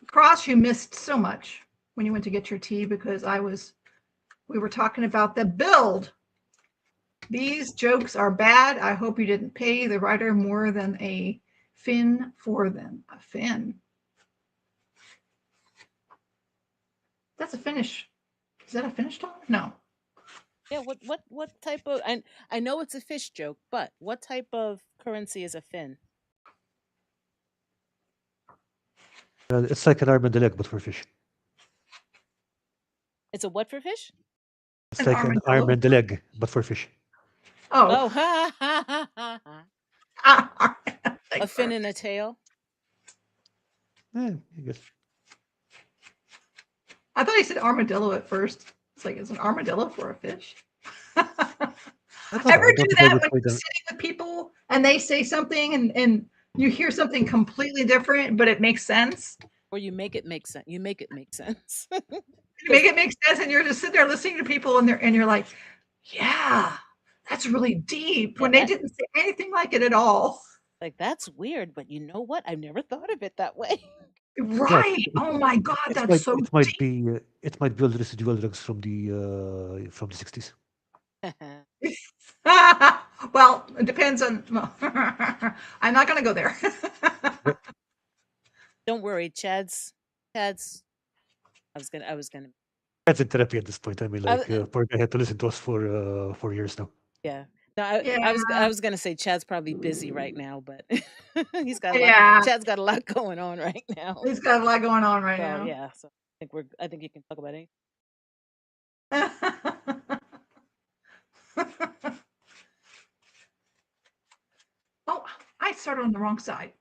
Cross, you missed so much when you went to get your tea because we were talking about the build. These jokes are bad. I hope you didn't pay the writer more than a fin for them. A fin. That's a finish. Is that a finish dollar? No. Yeah, what type of I know it's a fish joke, but what type of currency is a fin? It's like an arm and a leg, but for fish. It's a what for fish? It's like an arm and a leg, but for fish. Oh, Oh, a a fin and a tail. I guess. I thought he said armadillo at first. It's like, is an armadillo for a fish? I don't know. Ever I do don't think I that would when find you're that. sitting with people and they say something and you hear something completely different, but it makes sense? Or you make it make sense. You make it make sense. You make it make sense, and you're just sitting there listening to people, and you're like, "Yeah, that's really deep." When Yeah, they didn't say anything like it at all. like that's weird, but you know what? I've never thought of it that way. Yeah, Right. Oh my God, it that's might so it might deep. be it might be all the residual drugs from the 60s. Well, it depends on. I'm not going to go there. Yep. Don't worry, Chad's. I was gonna. That's in therapy at this point. I mean, I, like, poor guy had to listen to us for years now. yeah. No, Yeah, I was gonna say Chad's probably busy right now, but he's got a lot. yeah. Chad's got a lot going on right now. He's got a lot going on right So now. yeah, so I think you can talk about it. Oh, I started on the wrong side.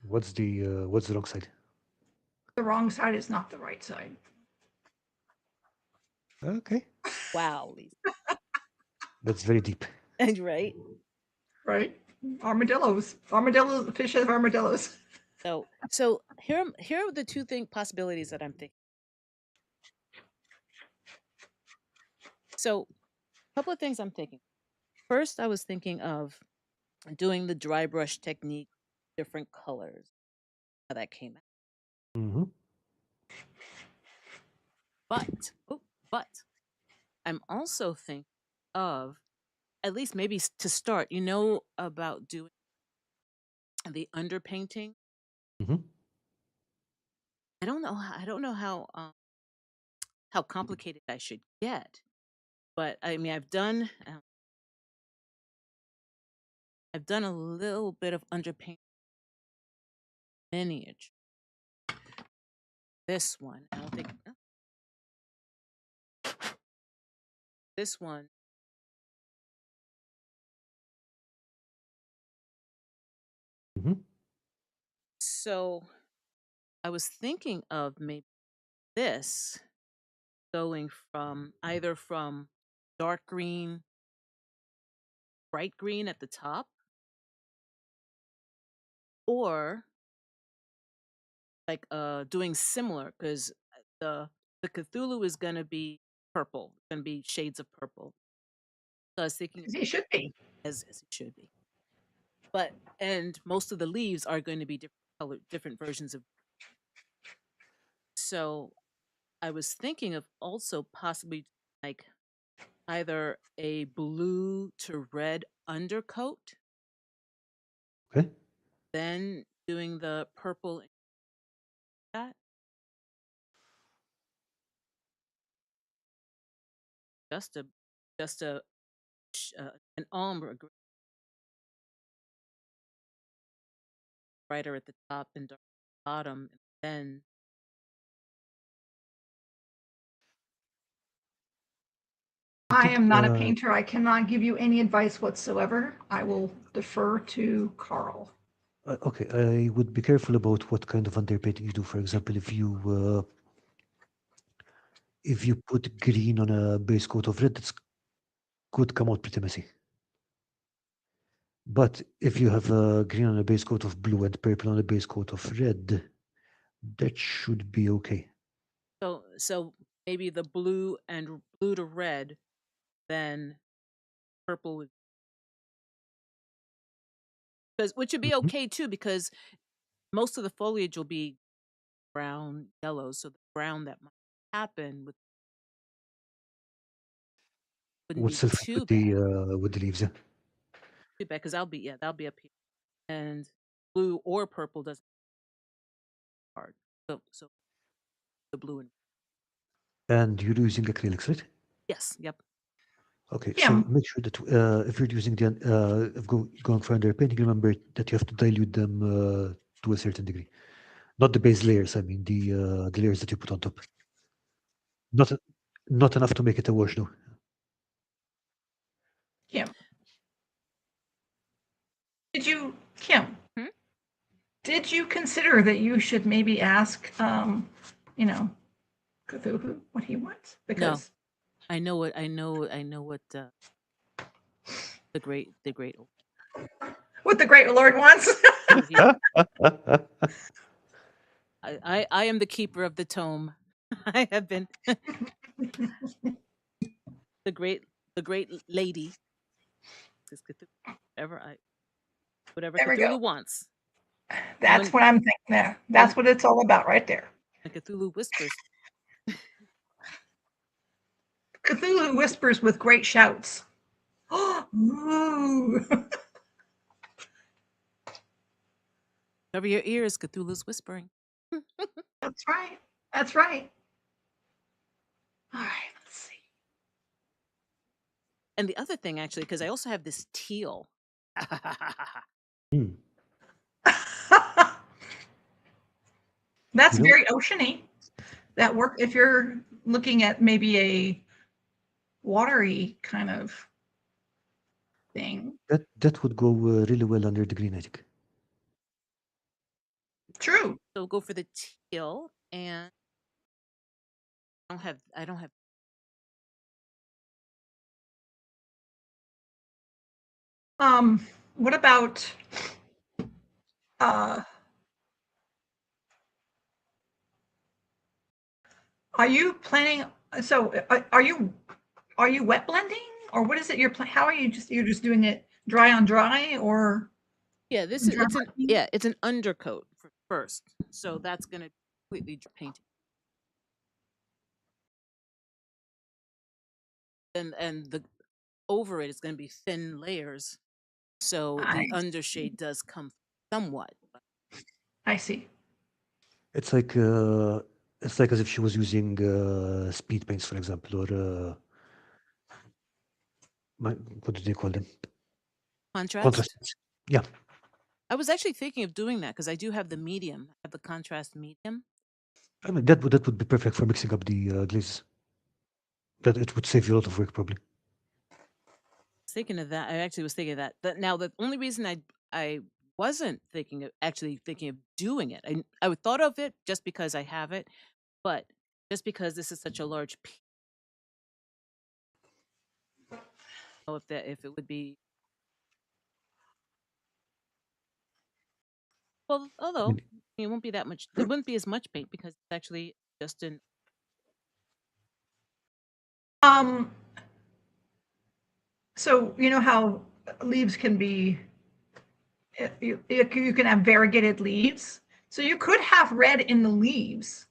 What's the wrong side? The wrong side is not the right side. Okay, Wow, Lisa. that's very deep. And right. Right? Armadillos. Armadillos. Fish have armadillos. So here are the two possibilities that I'm thinking. So a couple of things I'm thinking. First, I was thinking of doing the dry brush technique, different colors. How that came out. Mm-hmm. But I'm also thinking of, at least maybe to start, about doing the underpainting. Mm-hmm. I don't know how complicated I should get, but I mean I've done a little bit of underpainting miniature. This one, I don't think. This one. Mm-hmm. So I was thinking of maybe this going from either from dark green, bright green at the top, or like doing similar, because the Cthulhu is gonna be purple. It's gonna be shades of purple. So I was thinking He should be. as it should be. And most of the leaves are going to be different color, different versions of. So I was thinking of also possibly like either a blue to red undercoat, Okay. then doing the purple and that. Just a just a an ombre brighter at the top and dark at the bottom, and then I think am not a painter. I cannot give you any advice whatsoever. I will defer to Carl. okay. I would be careful about what kind of underpainting you do. For example, if you put green on a base coat of red, it could come out pretty messy. But if you have green on a base coat of blue and purple on a base coat of red, that should be okay. So maybe the blue and blue to red, then purple would, which would be Mhm. okay too, because most of the foliage will be brown, yellow. So the brown that might happen wouldn't Would be still fit too bad. with the leaves. Yeah. Too bad, because that'll be up here, and blue or purple doesn't hard. So the blue and And you're using acrylics, right? yes, yep. Okay, Yeah. so make sure that if you're using if going for underpainting, remember that you have to dilute them to a certain degree. Not the base layers, I mean the layers that you put on top. Not not enough to make it a wash, though. Did you, Kim? Hmm? Did you consider that you should maybe ask, you know, Cthulhu what he wants? No, Because I know what the great what the Great Lord wants. he, I am the keeper of the tome. I have been the great lady. This Cthulhu, whatever There we go. Cthulhu wants. That's When what I'm thinking. There. That's what it's all about right there. Cthulhu whispers, Cthulhu whispers with great shouts. Ooh. cover your ears, Cthulhu's whispering. That's right. That's right. All right, let's see. And the other thing, actually, because I also have this teal. Hmm. That's You know, very oceany. That work if you're looking at maybe a watery kind of thing. that would go really well under the green, I think. True. So go for the teal, and I don't have. What about uh are you planning so are you wet blending or what is it how are you're just doing it dry on dry or Yeah, this is dry blending? it's an undercoat first, so that's gonna completely paint. And the over it is going to be thin layers, so the I undershade does come somewhat. I see. It's like as if she was using speed paints, for example, or what do they call them? Contrast Contrast. paints. Yeah, I was actually thinking of doing that because I do have the medium. I have the contrast medium. I mean that would be perfect for mixing up the glazes. That it would save you a lot of work, probably. Thinking of that, I actually was thinking of that. But now the only reason I wasn't actually thinking of doing it, I would thought of it just because I have it, but just because this is such a large piece, I don't know if it would be well. I Although mean, it won't be that much. There wouldn't be as much paint because it's actually just an. Um so you know how leaves can be you can have variegated leaves. So you could have red in the leaves.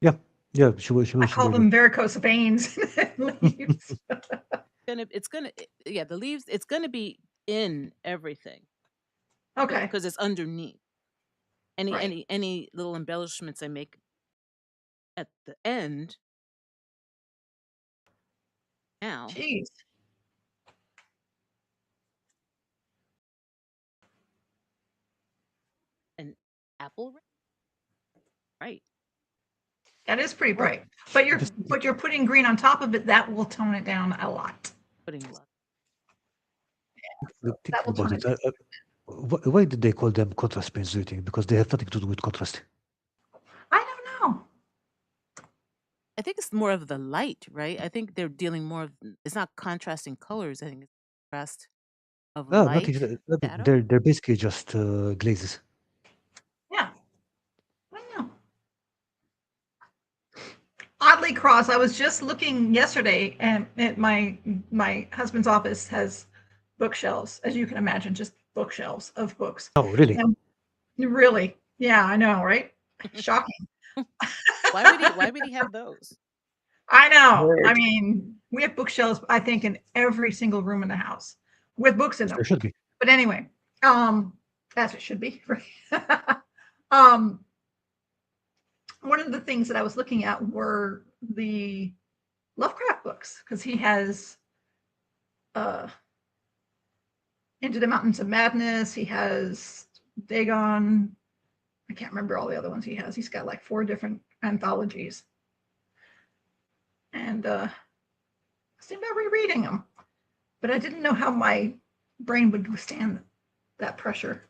yeah, yeah. She I mentioned call earlier. them varicose veins in leaves. It's gonna yeah, the leaves, it's gonna be in everything Okay, because it's underneath. Any right. any little embellishments I make at the end now, Jeez. an apple, right? That is pretty Well, bright. But just you're putting green on top of it, that will tone it down a lot. Putting luck. That thinking will about tone it, it down. why did they call them contrast paints? Do you think? Because they have nothing to do with contrast. I don't know. I think it's more of the light, right? I think they're dealing more of it's not contrasting colors. I think it's contrast of No, nothing. light, I mean, shadow. they're basically just glazes. Yeah, I don't know. Oddly cross. I was just looking yesterday, and at my husband's office has bookshelves, as you can imagine, just bookshelves of books. Oh, really? And really, yeah, I know, right? Shocking. Why would he have those? I know. I Nerd. mean, we have bookshelves, I think, in every single room in the house with books in There them. should be. But anyway, as it should be. Right? um, one of the things that I was looking at were the Lovecraft books because he has uh, Into the Mountains of Madness. He has Dagon. I can't remember all the other ones he has. He's got like 4 different anthologies, and I was thinking about rereading them, but I didn't know how my brain would withstand that pressure.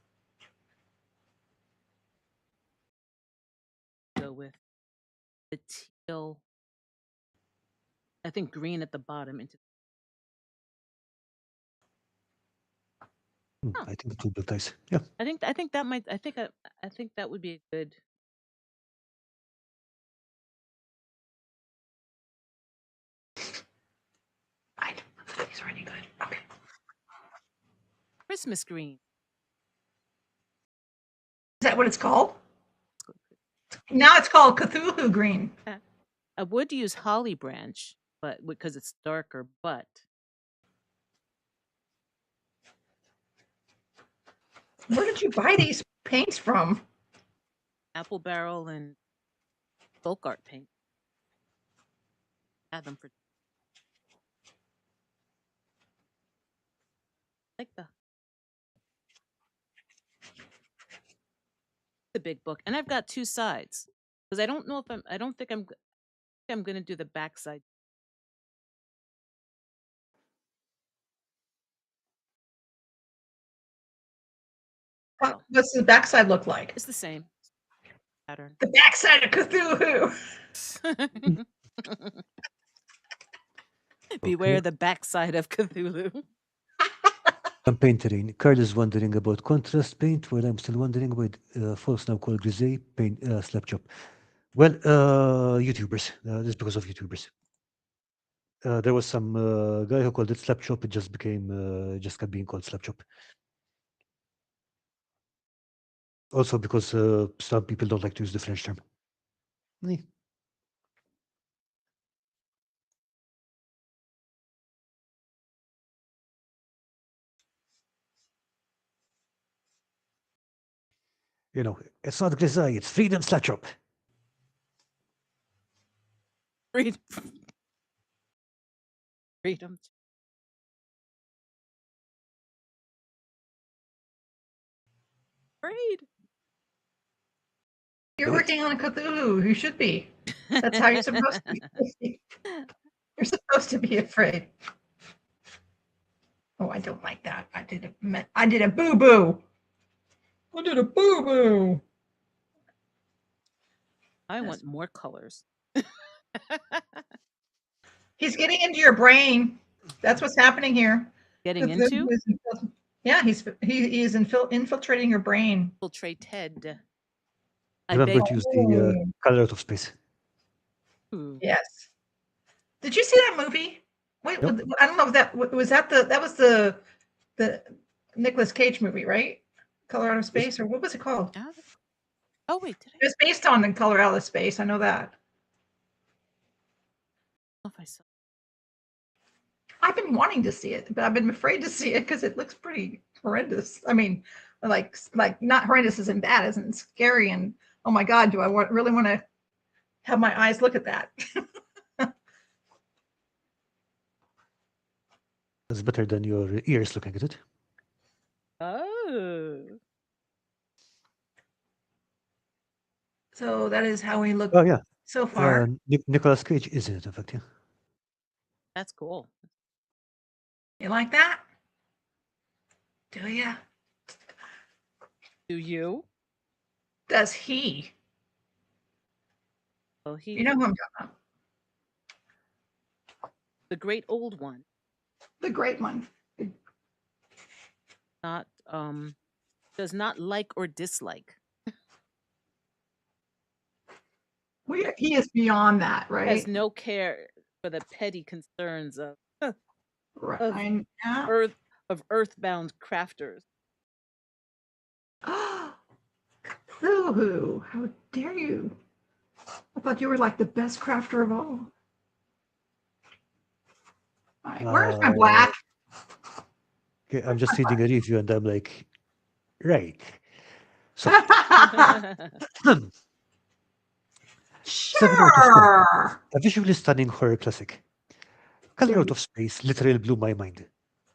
Go with the teal. I think green at the bottom into. Oh, I think it will look nice. Yeah. I think that might. I think that would be a good. Right. These are already good. Okay. Christmas green. Is that what it's called? Now it's called Cthulhu green. I would use holly branch, but because it's darker, but Where did you buy these paints from? apple barrel and folk art paint. Had them for like the big book, and I've got two sides because I don't know if I don't think I'm going to do the back side. What's the backside look like? It's the same pattern. The backside of Cthulhu. Beware Okay. the backside of Cthulhu. Campaign terrain. Carl is wondering about contrast paint, while I'm still wondering about folks now called grisaille paint slap chop. Well, YouTubers. This is because of YouTubers. There was some guy who called it slap chop. It just became just kept being called slap chop. Also because some people don't like to use the French term. Eh. You know, it's not grisaille, it's freedom slap chop. Freedom. Freedom. Afraid. You're working on a Cthulhu. You should be. That's how you're supposed to be. You're supposed to be afraid. Oh, I don't like that. I did a boo-boo. I did a boo-boo. I want more colors. He's getting into your brain. That's what's happening here. Getting into? Yeah, he is infiltrating your brain. Infiltrated. Remember to use the color out of space. Ooh. Yes. Did you see that movie? Wait, Nope. I don't know if that was the Nicolas Cage movie, right? Color Out of Space, or what was it called? Oh wait, did I? It was based on the Color Out of Space. I know that. If I saw. I've been wanting to see it, but I've been afraid to see it because it looks pretty horrendous. I mean, like not horrendous as in bad, as in scary. And oh my God, do I really want to have my eyes look at that? It's better than your ears looking at it. Oh. So that is how we look Oh yeah. so far. Nicolas Cage is in it, in fact, yeah. That's cool. You like that? Do you? Do you? Does he? Well, he. You know who I'm talking about. The great old one. The great one. Not does not like or dislike. He is beyond that, right? Has no care for the petty concerns of right. earthbound crafters. Cthulhu, how dare you? I thought you were like the best crafter of all. All right, where's my black? Okay, I'm just reading a review and I'm like, right. So, sure. A visually stunning horror classic. Color Out of Space literally blew my mind.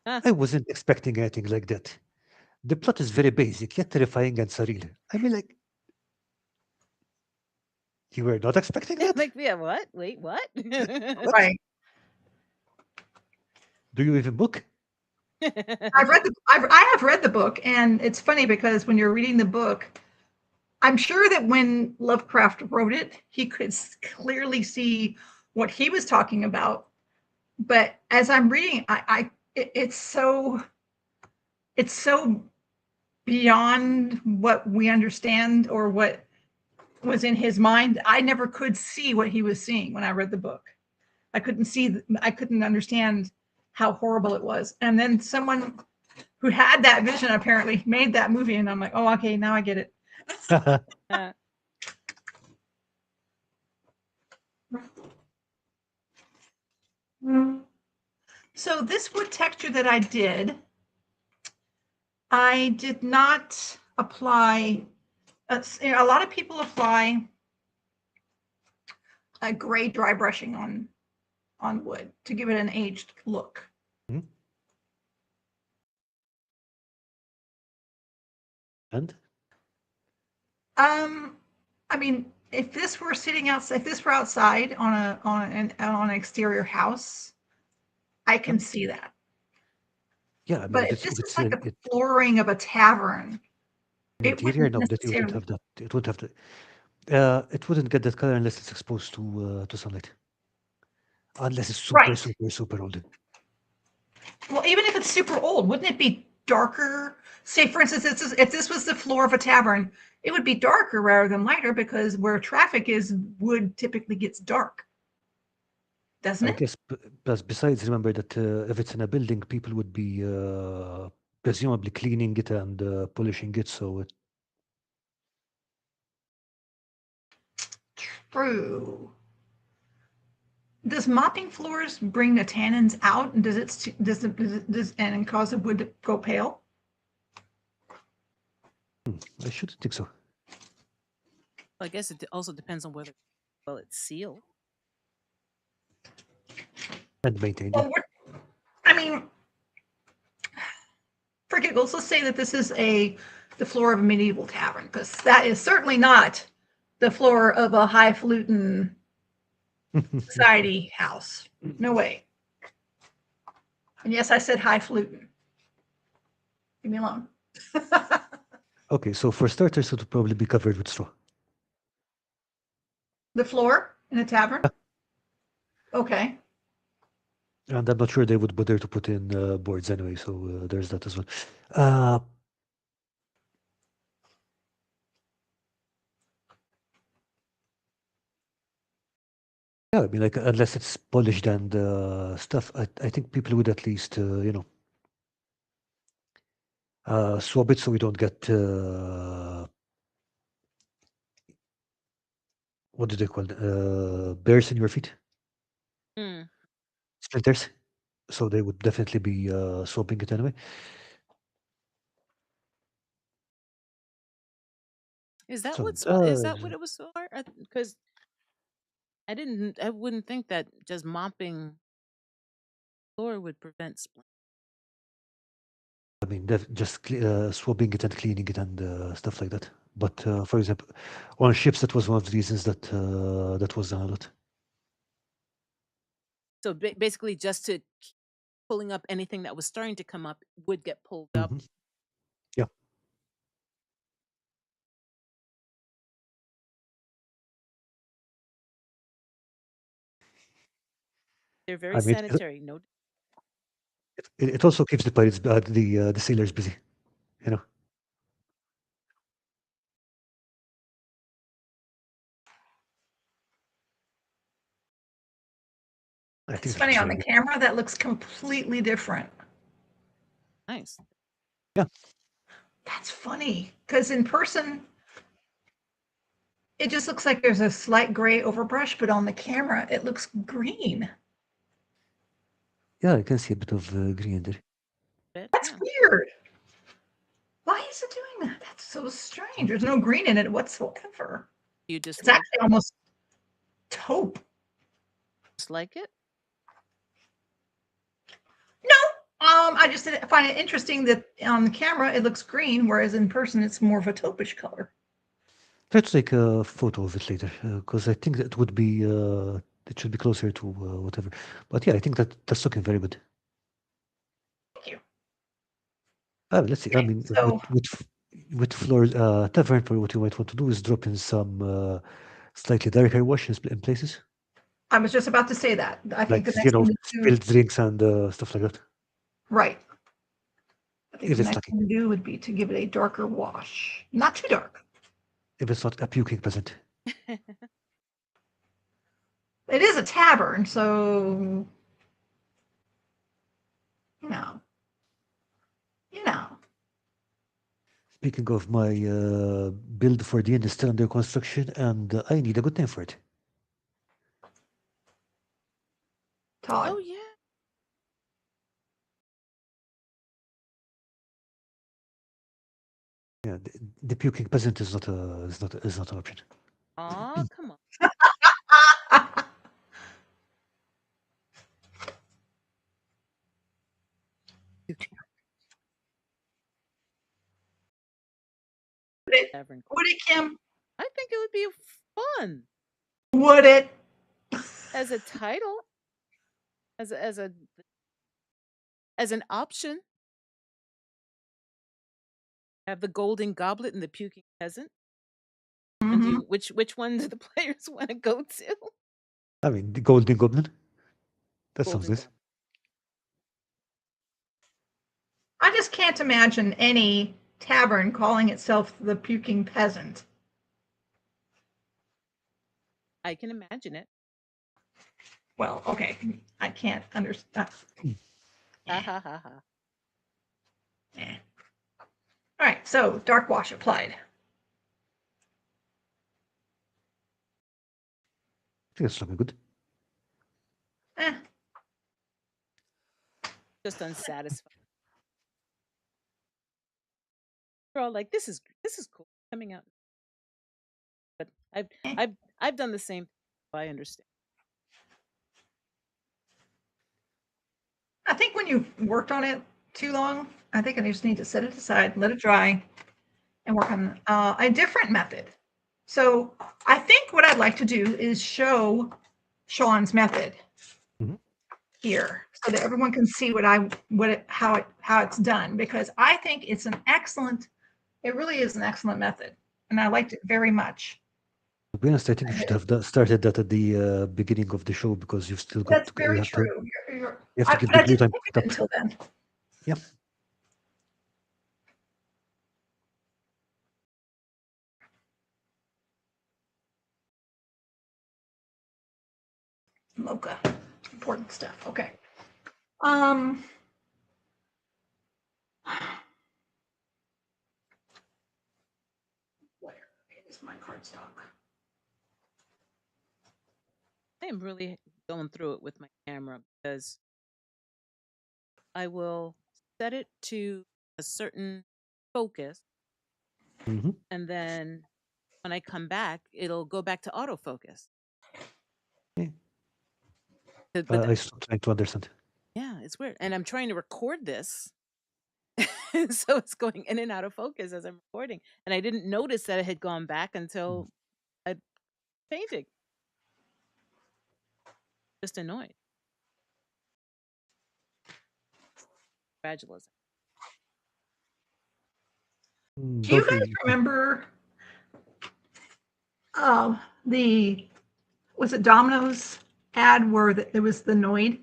I wasn't expecting anything like that. The plot is very basic, yet terrifying and surreal. I mean, like, you were not expecting that? Like, yeah, what? Wait, what? Right. Do you even book? I have read the book, and it's funny because when you're reading the book, I'm sure that when Lovecraft wrote it, he could clearly see what he was talking about. But as I'm reading, it's so beyond what we understand or what was in his mind. I never could see what he was seeing when I read the book. I couldn't understand how horrible it was. And then someone who had that vision apparently made that movie, and I'm like, oh, okay, now I get it. So this wood texture that I did not apply. A lot of people apply a gray dry brushing on wood to give it an aged look. And I mean, if this were outside on an exterior house, I can see that. yeah, I mean, But if this is like a flooring of a tavern, it interior, wouldn't no, that you wouldn't necessarily. have that. It would have to. It wouldn't get that color unless it's exposed to sunlight. Unless it's super, Right. super old. Well, even if it's super old, wouldn't it be darker? Say, for instance, if this was the floor of a tavern, it would be darker rather than lighter because where traffic is, wood typically gets dark, doesn't I it? guess, plus besides, remember that if it's in a building, people would be presumably cleaning it and polishing it, so it, True. Does mopping floors bring the tannins out, and and cause the wood to go pale? I shouldn't think so. I guess it also depends on whether it's sealed. And maintained. Well, I mean, for giggles, let's say that this is the floor of a medieval tavern, because that is certainly not the floor of a highfalutin society house. No way. And yes, I said highfalutin. Leave me alone. Okay, so for starters, it would probably be covered with straw. The floor in a tavern? Okay. And I'm not sure they would bother to put in boards anyway, so there's that as well. Yeah, I mean, like, unless it's polished and stuff, I think people would at least, swab it so we don't get, what do they call it? Bears in your feet? Splinters. So they would definitely be swabbing it anyway. Is that So, what it was for? Because I wouldn't think that just mopping floor would prevent splinters. I mean, just swabbing it and cleaning it and stuff like that. But for example, on ships, that was one of the reasons that that was done a lot. So basically, just to pulling up anything that was starting to come up would get pulled up. Yeah. They're very I mean, sanitary. No, it also keeps the pirates, the sailors busy, you know. I think It's that funny, looks on very the good. camera, that looks completely different. nice. Yeah. That's funny, because in person, it just looks like there's a slight gray overbrush, but on the camera, it looks green. Yeah, I can see a bit of green there. That's weird. Why is it doing that? That's so strange. There's no green in it whatsoever. You just It's actually almost taupe. dislike it? No, I just find it interesting that on the camera it looks green, whereas in person it's more of a taupish color. Try to take a photo of it later, because I think that would be it should be closer to whatever. But yeah, I think that that's looking very good. Thank you. Let's see. I Okay, mean, so with floor tavern, probably what you might want to do is drop in some slightly darker washes in places, I was just about to say that. I think like the next thing to do, spilled drinks and stuff like that. right. I think If the it's next lucky, thing to do would be to give it a darker wash. Not too dark. if it's not a puking peasant. It is a tavern, so you know. Speaking of, my build for the inn is still under construction, and I need a good name for it. Todd. Oh yeah. Yeah, the puking peasant is not an option. Aw, come on. Tavern. Would it, Kim? I think it would be fun Would it? as a title, as an option. Have the Golden Goblet and the Puking Peasant. And Mhm. which one do the players want to go to? I mean, the Golden Goblin. That sounds Golden good. Goblin. I just can't imagine any tavern calling itself the Puking Peasant. I can imagine it. Well, okay, I can't understand. Ha ha ha ha. All right, so dark wash applied. I think it's looking good. Just unsatisfied. We're all like, this is cool coming out. But I've done the same. I understand. I think when you've worked on it too long, I think I just need to set it aside, let it dry, and work on a different method. So I think what I'd like to do is show Sean's method here, so that everyone can see how it's done. Because I think it's it really is an excellent method, and I liked it very much. To be honest, I think you should have started that at the beginning of the show, because you've still got That's to, very you have to true. you have to give But I the glue didn't time think to of it pick up. until then. Yeah. Mocha, important stuff. Okay. Where is my cardstock? I am really going through it with my camera because I will set it to a certain focus, and then when I come back, it'll go back to autofocus. Yeah. But I still trying to understand. yeah, it's weird. And I'm trying to record this. So it's going in and out of focus as I'm recording. And I didn't notice that it had gone back until I painted. Just annoyed. Gradualism. Do you guys remember was it Domino's ad where it was the Noid?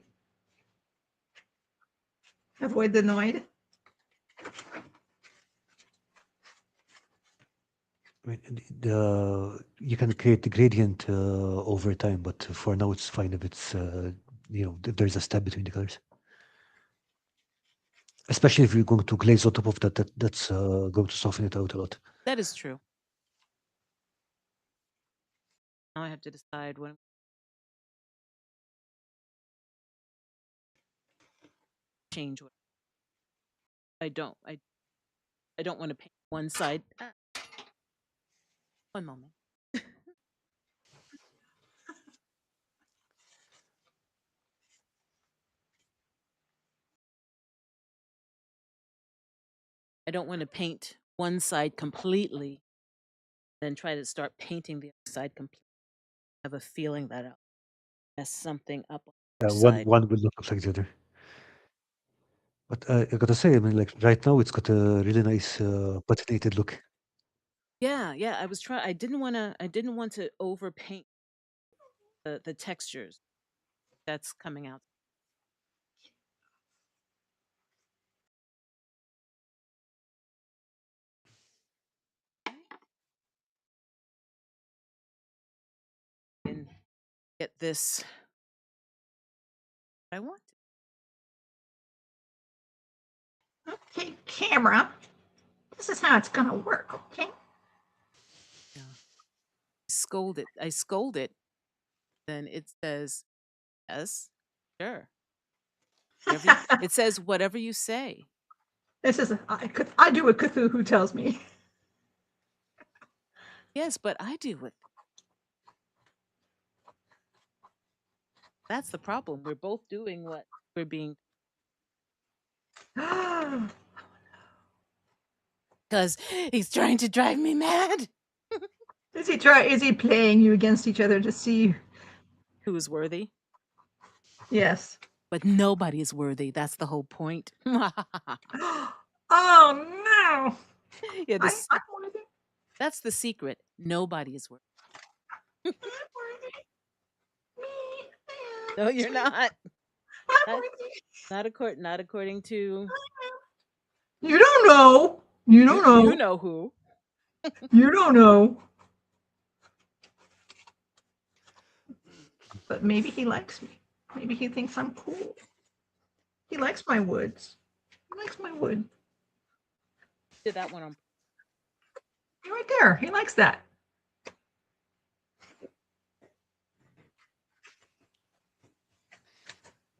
Avoid the Noid. I mean, you can create the gradient over time, but for now it's fine if it's if there's a step between the colors. Especially if you're going to glaze on top of that's going to soften it out a lot. That is true. Now I have to decide what change. What I don't want to paint one side. One moment. I don't want to paint one side completely, then try to start painting the other side completely. I have a feeling that I'll mess something up on the One side. will not look like the other. But I gotta say, I mean, like right now, it's got a really nice patinated look. Yeah, yeah. I was trying. I didn't want to. I didn't want to overpaint the textures that's coming out. And get this. I want. Okay, camera. This is how it's gonna work, okay? Yeah. Scold it. I scold it. Then it says, "Yes, sure." It says whatever you say. This is I do what Cthulhu tells me. Yes, but I do it. That's the problem. We're both doing what we're being, because he's trying to drive me mad. Is he playing you against each other to see? Who is worthy? Yes. But nobody is worthy. That's the whole point. Yeah, Oh no! this, I'm worthy. that's the secret. Nobody is worthy. I'm worthy. Me. No, you're not. I'm Not, worthy. not according to You don't know. You don't know. you know who. You don't know. But maybe he likes me. Maybe he thinks I'm cool. He likes my woods. He likes my wood. Did that one on. Right there. He likes that.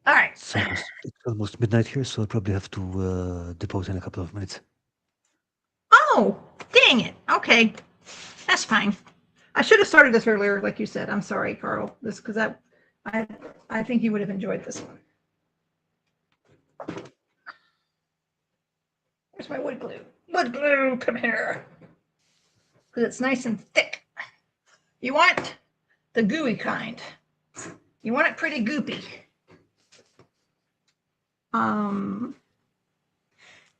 All right. It's almost midnight here, so I'll probably have to dip out in a couple of minutes. Oh, dang it. Okay. That's fine. I should have started this earlier, like you said. I'm sorry, Carl. This because I think you would have enjoyed this one. Where's my wood glue? Wood glue, come here. Because it's nice and thick. You want the gooey kind. You want it pretty goopy. And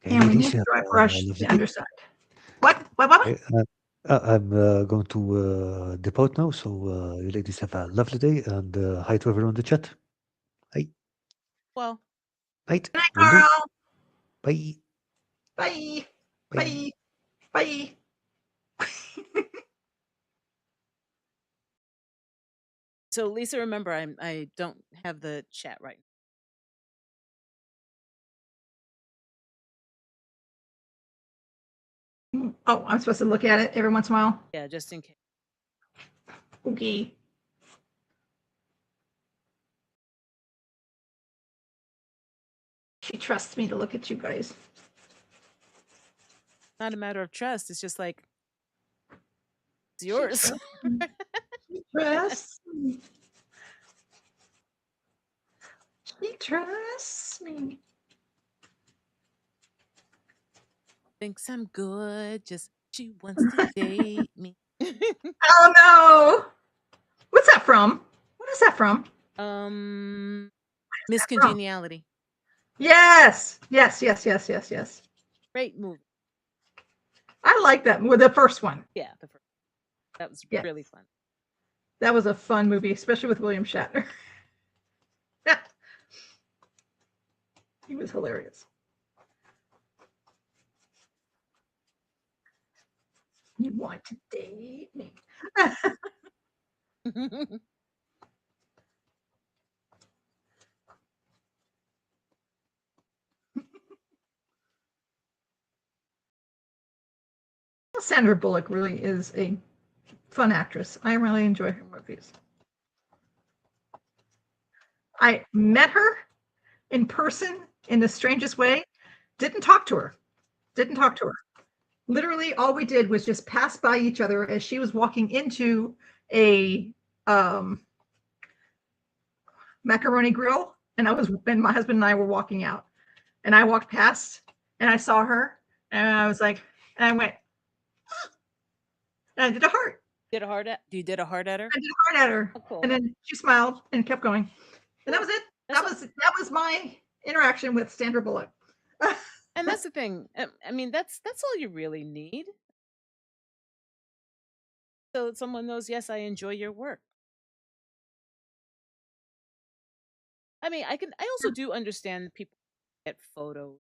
we need to dry brush the underside. What? Okay, I'm going to dip out now, so you ladies have a lovely day, and hi to everyone in the chat. Hi. Well, Night. Good night, Will do. Carl. Bye. Bye. Bye. Bye. Bye. so Lisa, remember, I don't have the chat right. Oh, I'm supposed to look at it every once in a while? Yeah, just in case. Okay. She trusts me to look at you guys. Not a matter of trust. It's just like it's yours. She trusts me. She trusts me. Thinks I'm good. Just she wants to date me. Oh no! What's that from? What is that from? Miss Congeniality. Yes. Great movie. I like that. Well, the first one. Yeah, the first. That was Yes. really fun. That was a fun movie, especially with William Shatner. He was hilarious. You want to date me? Sandra Bullock really is a fun actress. I really enjoy her movies. I met her in person in the strangest way. Didn't talk to her. Literally, all we did was just pass by each other as she was walking into a macaroni grill, and my husband and I were walking out, and I walked past, and I saw her, and I was like, and I went, and I did a heart. You did a heart at her? I did a heart at her, Oh, cool. and then she smiled and kept going, and that was it. That was my interaction with Sandra Bullock. And that's the thing. I mean, that's all you really need. So that someone knows, yes, I enjoy your work. I mean, I also do understand people get photos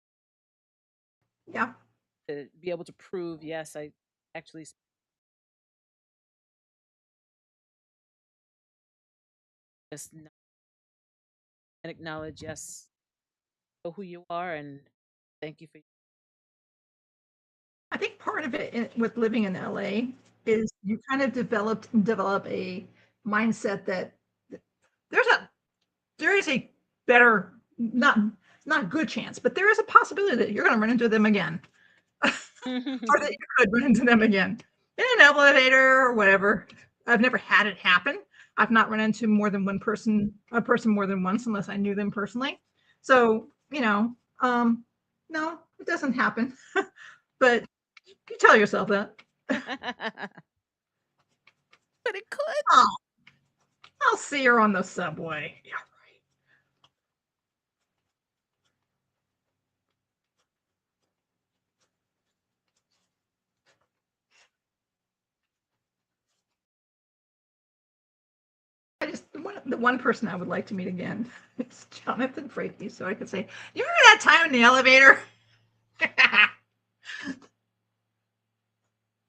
Yeah. to be able to prove, yes, I actually just know and acknowledge, yes, know who you are and thank you for. I think part of it with living in LA is you kind of develop a mindset that there's a there is a better, not good chance, but there is a possibility that you're going to run into them again, or that you could run into them again in an elevator or whatever. I've never had it happen. I've not run into a person more than once unless I knew them personally. So, no, it doesn't happen. But you tell yourself that. But it could. Oh, I'll see her on the subway. Yeah, right. The one person I would like to meet again is Jonathan Frakey, so I could say, "You remember that time in the elevator?"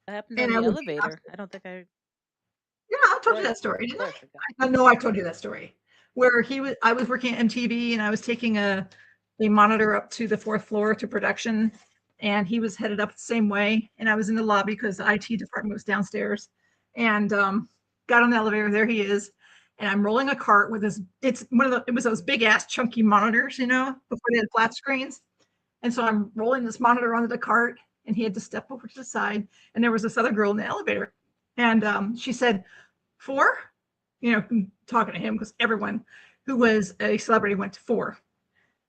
What happened on And I the would be elevator? I don't think I. Yeah, I told you that story, didn't I? I know I told you that story. Where I was working at MTV and I was taking a monitor up to the fourth floor to production, and he was headed up the same way. And I was in the lobby because the IT department was downstairs, and got on the elevator. There he is, and I'm rolling a cart with his. It was those big ass chunky monitors, before they had flat screens. And so I'm rolling this monitor onto the cart, and he had to step over to the side. And there was this other girl in the elevator, and she said, "4," talking to him because everyone who was a celebrity went to 4.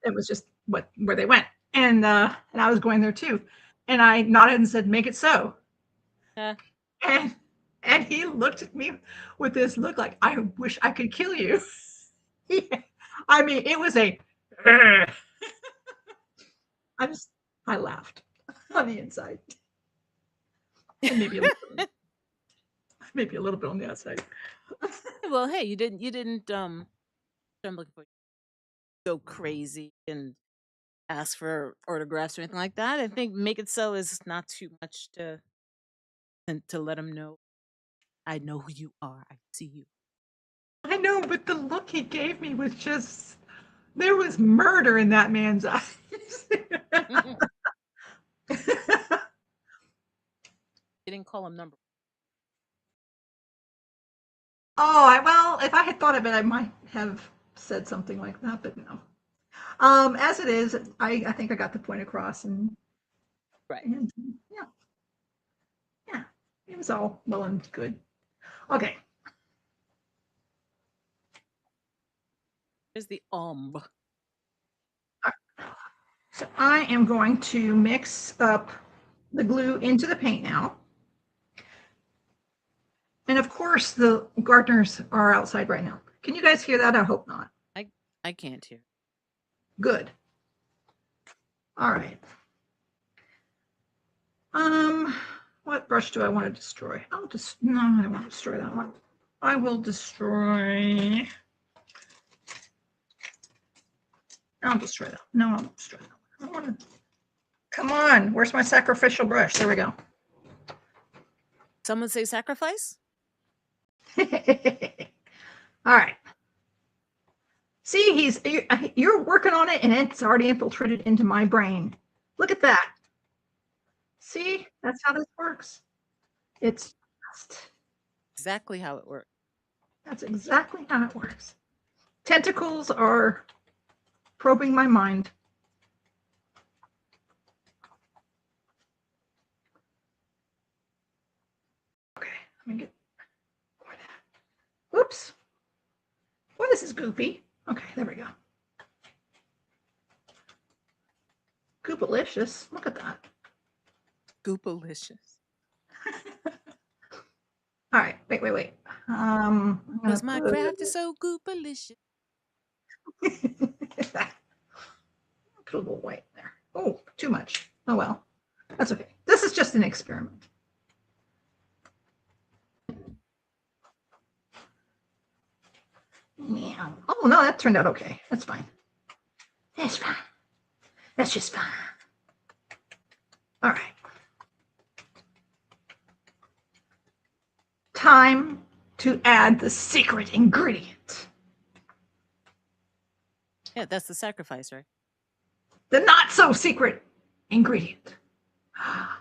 It was just where they went, and I was going there too, and I nodded and said, "Make it so." Uh, and and he looked at me with this look like, "I wish I could kill you." I mean, it was a. I laughed on the inside, and maybe a little bit on the outside. well, hey, you didn't I'm looking for go crazy and ask for autographs or anything like that. I think make it so is not too much to and to let them know I know who you are. I see you. I know, but the look he gave me was just, there was murder in that man's eyes. You didn't call him number. Well, if I had thought of it, I might have said something like that, but no. As it is, I think I got the point across, Right. and yeah, it was all well and good. Okay, There's the so I am going to mix up the glue into the paint now. And of course, the gardeners are outside right now. Can you guys hear that? I hope not. I can't hear. Good. All right. What brush do I want to destroy? No, I don't want to destroy that one. I will destroy. I'll destroy that. No, I'll destroy that one. I want to. Come on, where's my sacrificial brush? There we go. Someone say sacrifice? All right. See, you're working on it, and it's already infiltrated into my brain. Look at that. See, that's how this works. It's just, Exactly how it works. that's exactly how it works. Tentacles are probing my mind. Okay, let me get more of that. Whoops. Boy, this is goopy. Okay, there we go. Goopalicious. Look at that. Goopalicious. All right, wait. Because my craft is so goopalicious. Put a little white there. Oh, too much. Oh well, that's okay. This is just an experiment. Yeah. Oh no, that turned out okay. That's fine. That's fine. That's just fine. All right. Time to add the secret ingredient. Yeah, that's the sacrifice, right? The not so secret ingredient. Oh.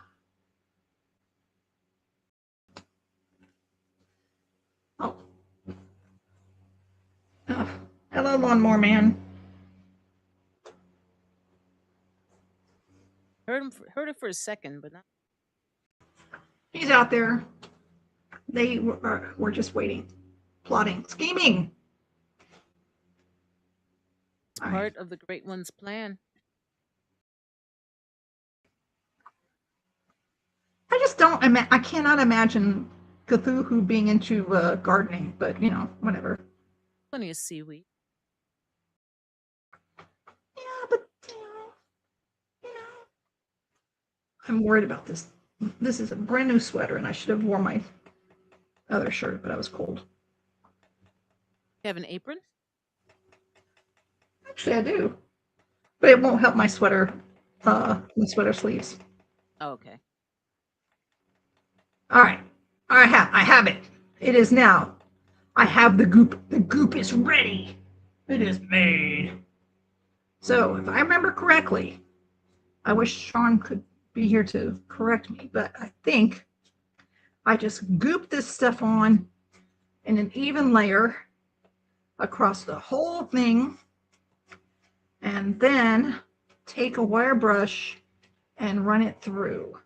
Oh. Hello, lawnmower man. Heard it for a second, but not. He's out there. They were just waiting, plotting, scheming. All right. Part of the Great One's plan. I just don't. I cannot imagine Cthulhu being into gardening, but you know, whatever. Plenty of seaweed. Yeah, but I'm worried about this. This is a brand new sweater, and I should have worn my other shirt, but I was cold. You have an apron? Actually, I do, but it won't help my sweater. My sweater sleeves. Oh, okay. All right, I have it. It is now. I have the goop. The goop is ready. It is made. So, if I remember correctly, I wish Sean could be here to correct me, but I think I just goop this stuff on in an even layer across the whole thing, and then take a wire brush and run it through.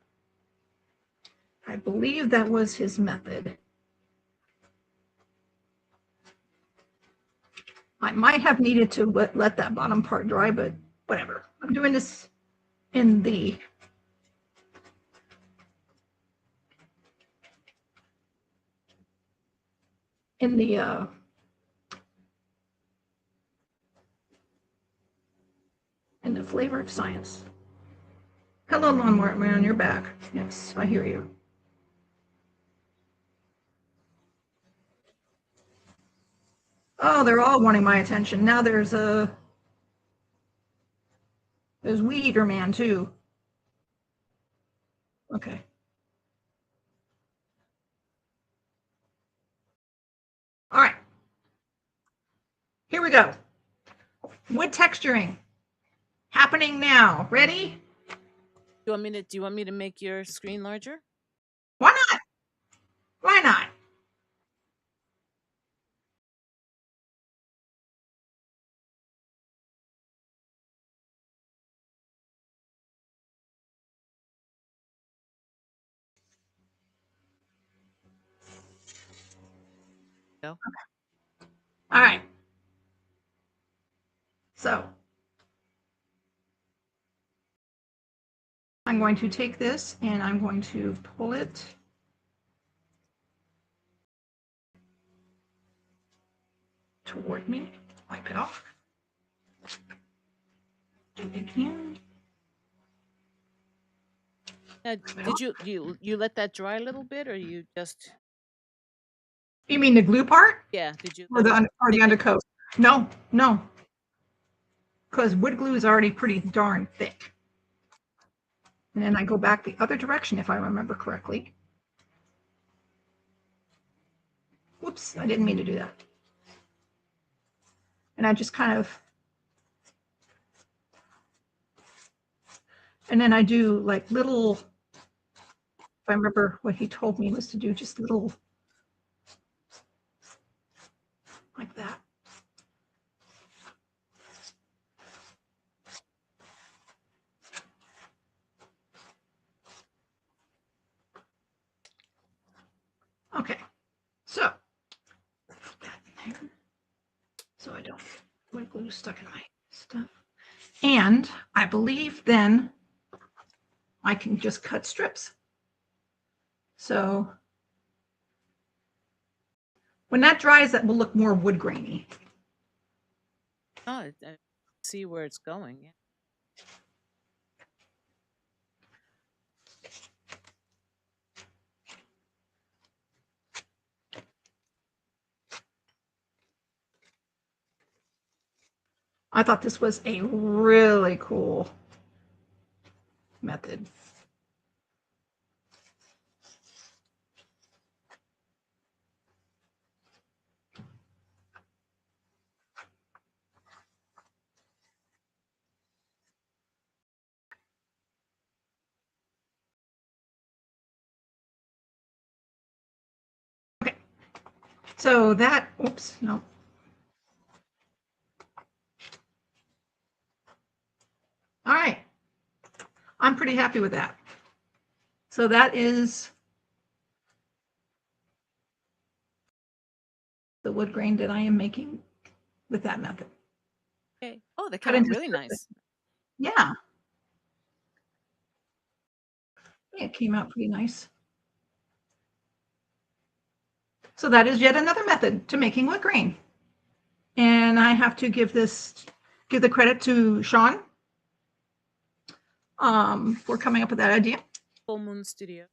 I believe that was his method. I might have needed to let that bottom part dry, but whatever. I'm doing this in the in the flavor of science. Hello, lawnmower man, you're back. Yes, I hear you. Oh, they're all wanting my attention. Now there's Weed Eater Man too. Okay. All right. Here we go. Wood texturing happening now. Ready? Do you want me to make your screen larger? Why not? Why not? No. All right. So I'm going to take this and I'm going to pull it toward me. Wipe it off. Do it again. Did you let that dry a little bit, or you just? You mean the glue part? Yeah. Did you? Or the undercoat? No, no. Because wood glue is already pretty darn thick. And then I go back the other direction if I remember correctly. Whoops, I didn't mean to do that. And I just kind of, and then I do like little, if I remember what he told me was to do just little, like that. Okay, so put that in there so I don't get wood glue stuck in my stuff. And I believe then I can just cut strips. So when that dries, that will look more wood grainy. Oh, I see where it's going. Yeah. I thought this was a really cool method. Okay, so that, oops, no. All right, I'm pretty happy with that. So that is the wood grain that I am making with that method. Okay. Oh, that Cut came out into really strips. nice. Yeah, it came out pretty nice. So that is yet another method to making wood grain. And I have to give the credit to Sean for coming up with that idea. Full Moon Studio.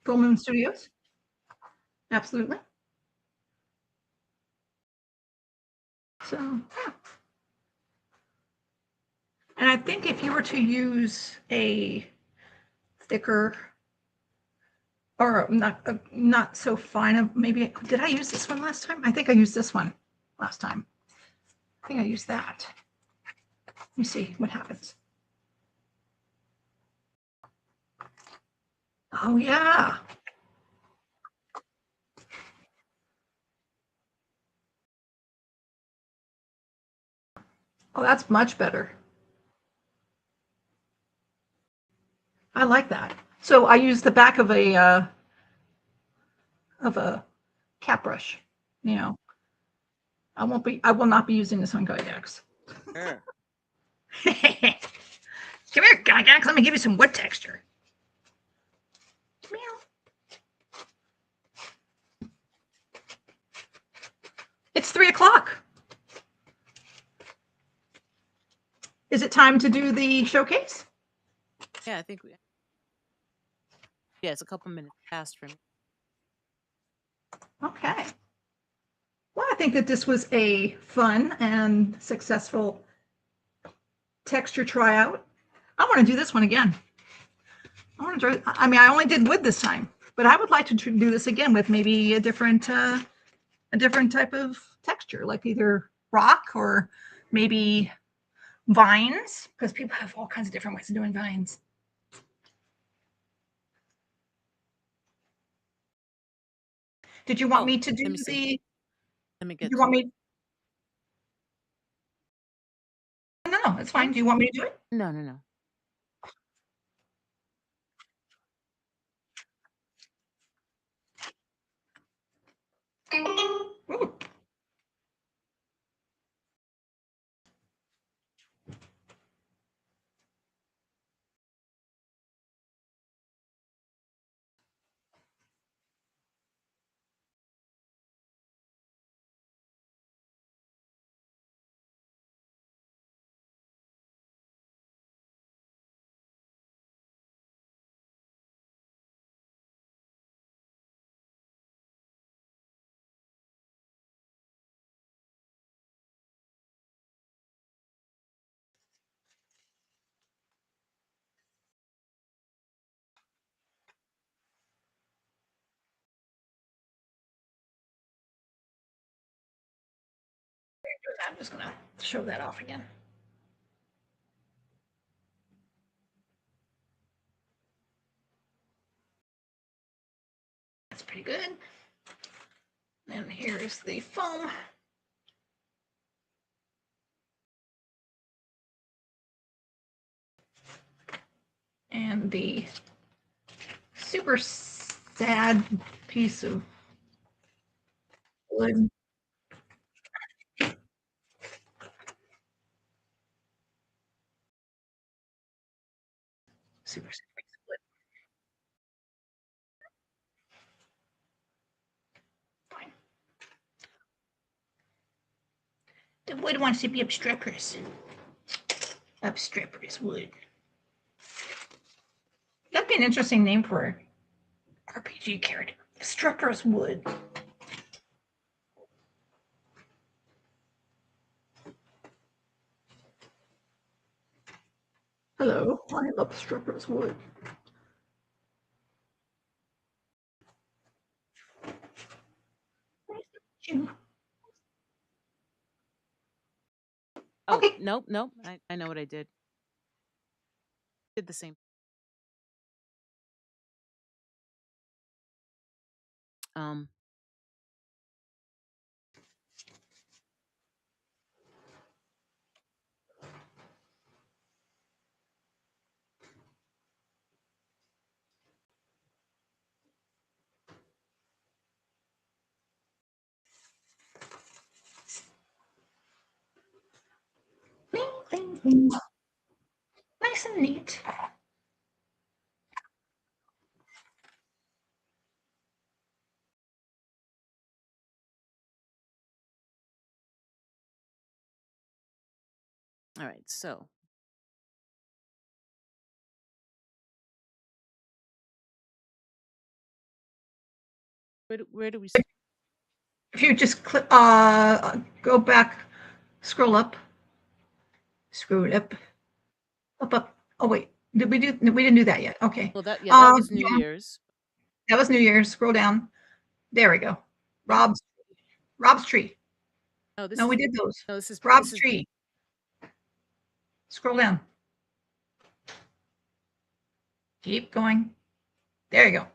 Full Moon Studios. Absolutely. So, yeah. And I think if you were to use a thicker or not so fine, maybe, did I use this one last time? I think I used this one last time. I think I used that. Let me see what happens. Oh, yeah. Oh, that's much better. I like that. So I use the back of a cap brush. You know, I will not be using this on Gygax. Sure. Come here, Gygax. Let me give you some wood texture. Meow. It's 3 o'clock. Is it time to do the showcase? Yeah, I think we. Yeah, it's a couple minutes past for me. Okay. Well, I think that this was a fun and successful texture tryout. I want to do this one again. I only did wood this time, but I would like to do this again with maybe a different type of texture, like either rock or maybe vines, because people have all kinds of different ways of doing vines. Did you want me to do let me see. Let me Did get you to want it. me? No, it's fine. Do you want me to do it? No, no, no. Ooh. I'm just going to show that off again. That's pretty good. And here's the foam. And the super sad piece of wood. Super sad piece of wood. Fine. The wood wants to be obstreperous. Obstreperous wood. That'd be an interesting name for an RPG character. Obstreperous wood. Hello, I love Strippers Wood. You. Oh, Okay. nope, nope. I know what I did. Did the same. Um, Bling, bling, bling. Nice and neat. all right, so where do we start? If you just click, go back, scroll up, up. Oh wait, did we do? We didn't do that yet. Okay. Well, that was New Yeah, Year's. that was New Year's. Scroll down. There we go. Rob's tree. Oh, this No, we is did those. no, this is Rob's tree. Scroll down. Keep going. There you go.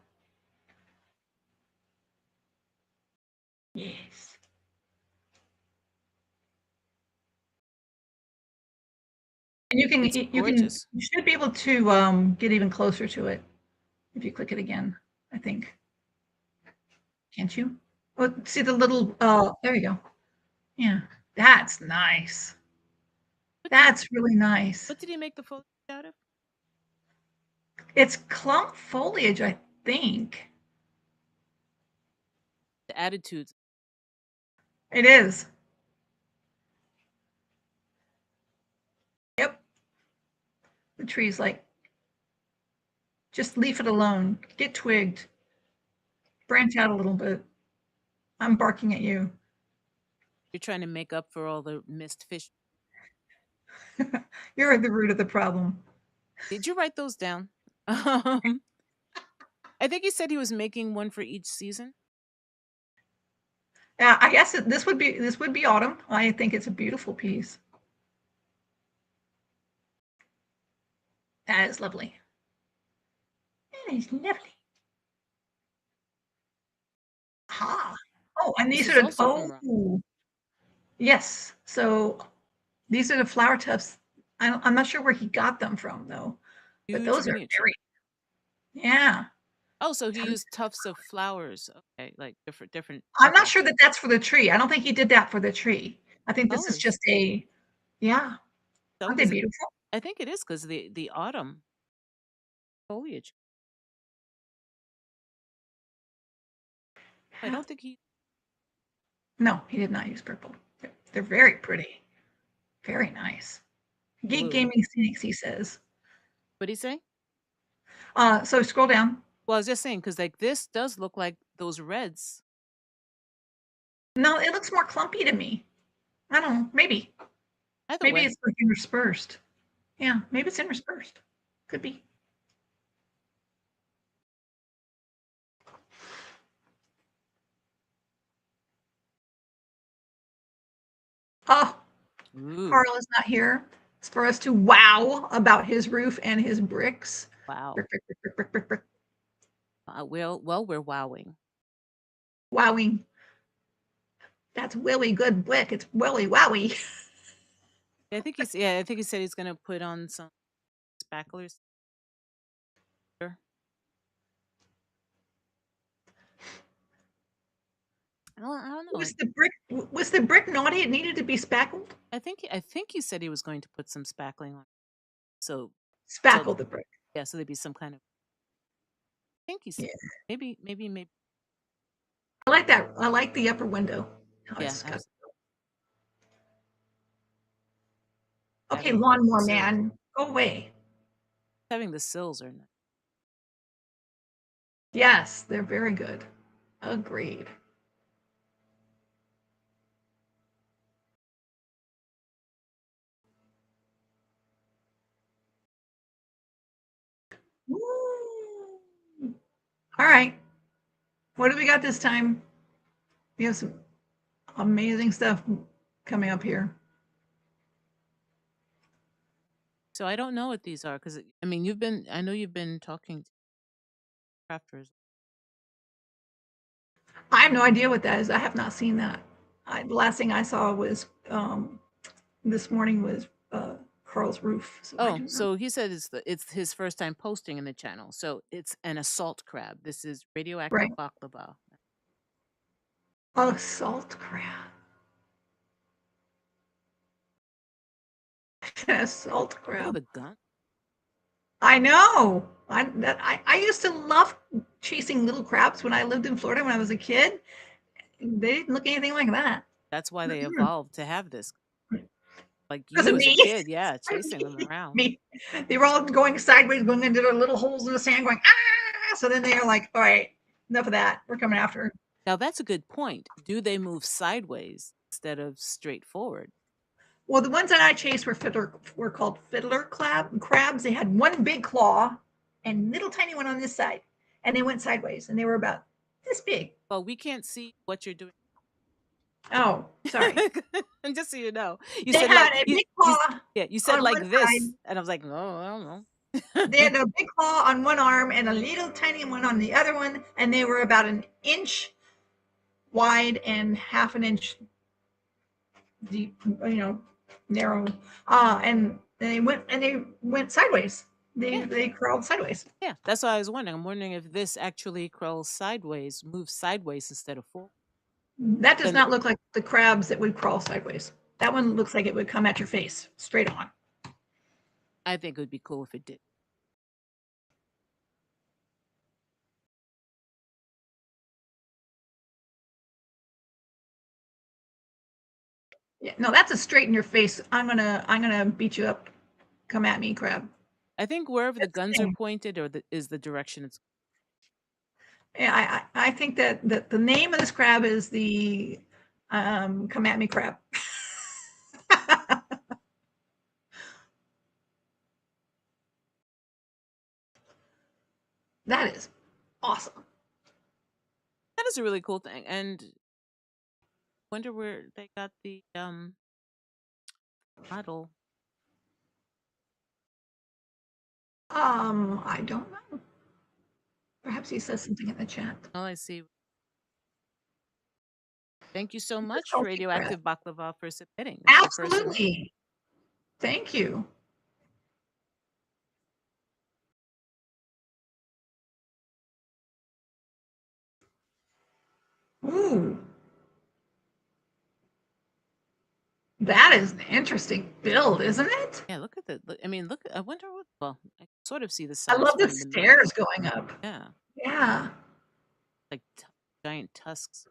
Yes. And it's you gorgeous. should be able to get even closer to it if you click it again, I think. Can't you? Oh, see the little there you go. Yeah. That's nice. What did, That's really nice. what did he make the foliage out of? It's clump foliage, I think. The attitudes. It is. Yep. The tree's like, just leave it alone. Get twigged. Branch out a little bit. I'm barking at you. You're trying to make up for all the missed fish. You're at the root of the problem. Did you write those down? I think he said he was making one for each season. Yeah, I guess this would be autumn. I think it's a beautiful piece. That is lovely. That is lovely. Ah. Oh, and This these is are the also from Rob. oh yes. So these are the flower tufts. I'm not sure where he got them from though, but Huge those are miniature. very yeah. Oh, so he used tufts of flowers. Okay, like different. I'm not Okay, sure that that's for the tree. I don't think he did that for the tree. I think this is colors. just a yeah. So Aren't they because beautiful? I think it is because the autumn foliage. I don't think he. No, he did not use purple. They're very pretty. Very nice. Geek Blue. Gaming Scenics, he says. What did he say? So scroll down. Well, I was just saying because like this does look like those reds. No, it looks more clumpy to me. I don't know. Maybe. Either Maybe way, it's like interspersed. Yeah, maybe it's interspersed. Could be. Oh, ooh, Carl is not here. It's for us to wow about his roof and his bricks. wow. Brick, brick, brick, brick, brick, brick, brick. Well, we're wowing. Wowing. That's Willy good brick. It's Willy wowie. I think he's. Yeah, I think he said he's gonna put on some spacklers. Sure. I don't know. Was the brick naughty? It needed to be spackled? I think he said he was going to put some spackling on. So Spackle the brick. yeah, so there'd be some kind of. I think he said Yeah. maybe. I like that. I like the upper window. Oh, Yeah, it's got absolutely. okay, Having lawnmower sills. man. Go away. Having the sills are nice. Yes, they're very good. Agreed. All right. What do we got this time? We have some amazing stuff coming up here. So I don't know what these are because I mean I know you've been talking to crafters. I have no idea what that is. I have not seen that. The last thing I saw was this morning was Carl's roof. So I Oh, do not. so he said it's his first time posting in the channel. So it's an assault crab. This is radioactive Right. baklava. Oh, salt crab. Salt Look crab. at the gun. I know. I used to love chasing little crabs when I lived in Florida when I was a kid. They didn't look anything like that. That's why they Mm-mm. evolved to have this. Like Because you of as a me. kid, yeah, chasing them around. Me. They were all going sideways, going into their little holes in the sand, going, ah! So then they are like, all right, enough of that. We're coming after her. Now that's a good point. Do they move sideways instead of straight forward? Well, the ones that I chased were called fiddler crabs. They had one big claw and little tiny one on this side, and they went sideways, and they were about this big. Well, we can't see what you're doing. Oh, sorry. And just so you know, you They said had like a big claw you said on like one this, side. and I was like, no, I don't know. They had a big claw on one arm and a little tiny one on the other one, and they were about an inch wide and half an inch deep, narrow. And they went sideways. They crawled sideways. Yeah, that's what I was wondering. I'm wondering if this actually crawls sideways, moves sideways instead of forward. That does Then not look like the crabs that would crawl sideways. That one looks like it would come at your face straight on. I think it would be cool if it did. Yeah, no, that's a straight in your face. I'm gonna beat you up. Come at me, crab. I think wherever the That's the guns are thing. pointed is the direction it's. Yeah, I think that the name of this crab is the come at me crab. That is awesome. That is a really cool thing, and wonder where they got the model. I don't know. Perhaps he says something in the chat. Oh, I see. Thank you so much, Salty Radioactive crab. Baklava, for submitting. That's your first submission. Absolutely. Thank you. Ooh. That is an interesting build, isn't it? Yeah, look at I mean, look. I wonder what. Well, I can sort of see the I size love the from the middle. stairs going up. Yeah, Yeah. like giant tusks.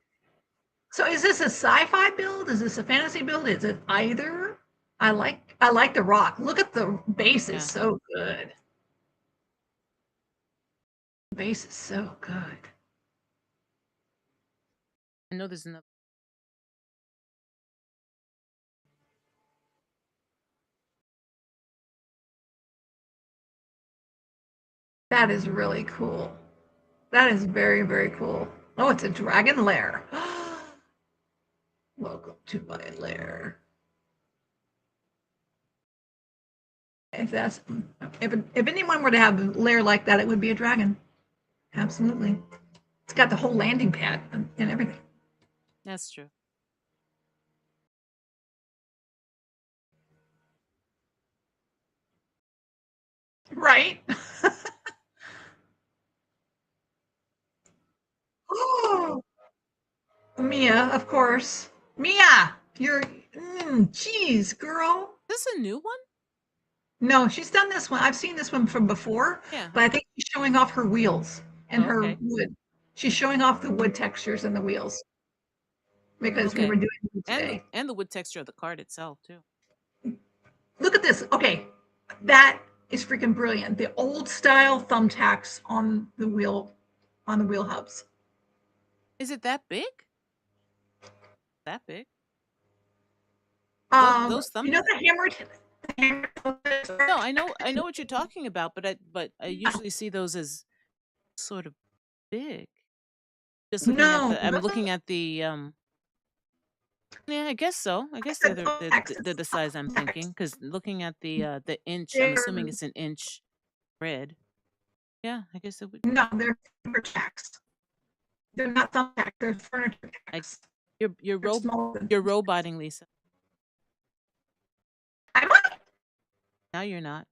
So is this a sci-fi build? Is this a fantasy build? Is it either? I like the rock. Look at the base is so good. The base is so good. I know there's another. That is really cool. That is very, very cool. Oh, it's a dragon lair. Welcome to my lair. If anyone were to have a lair like that, it would be a dragon. Absolutely. It's got the whole landing pad and everything. That's true. Right? Oh, Mia, of course. Mia, you're, geez, girl. Is this a new one? No, she's done this one. I've seen this one from before, Yeah. but I think she's showing off her wheels and her Okay. wood. She's showing off the wood textures and the wheels because we Okay. were doing it today. And the wood texture of the card itself too. Look at this. Okay, that is freaking brilliant. The old style thumbtacks on the wheel hubs. Is it that big? That big? Those You know thumbtacks. the hammered No, I know what you're talking about, but I usually see those as sort of big. Just looking at No, the, I'm looking at the, yeah, I guess so. I guess the they're the size I'm thinking. Because looking at the inch, I'm they're assuming it's an inch grid. Yeah, I guess it would. no, they're tax. They're not thumbtacks. They're furniture I tax. you're They're smaller than you're roboting, Lisa. I might. Now you're not.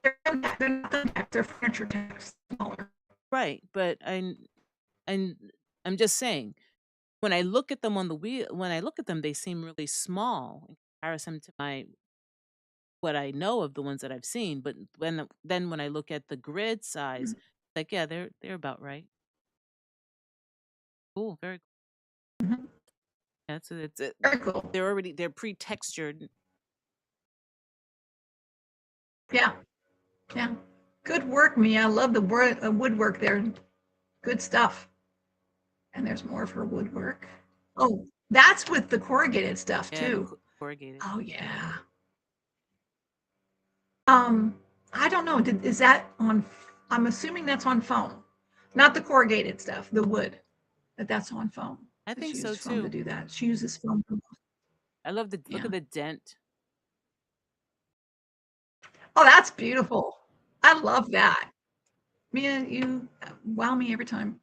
They're not thumbtacks. They're furniture tax. Smaller. Right, but I'm just saying, when I look at them on the wheel, when I look at them, they seem really small in comparison to my what I know of the ones that I've seen. But then when I look at the grid size, like yeah, they're about right. Cool, very cool. Mhm. Yeah, it's Very cool. they're pre-textured. Yeah, yeah. Good work, Mia. I love the woodwork there. Good stuff. And there's more of her woodwork. Oh, that's with the corrugated stuff Yeah, the too. corrugated. Oh yeah. I don't know. Is that on? I'm assuming that's on foam, not the corrugated stuff, the wood. That's on foam. I She think so uses foam to too. do that. She uses foam. I love the look Yeah. at the dent. Oh, that's beautiful. I love that. Mia, you wow me every time.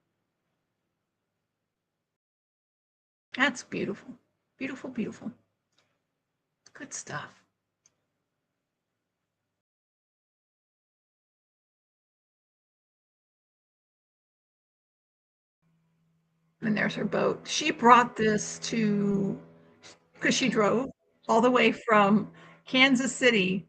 That's beautiful. Beautiful, beautiful. Good stuff. And there's her boat. She brought this to, because she drove all the way from Kansas City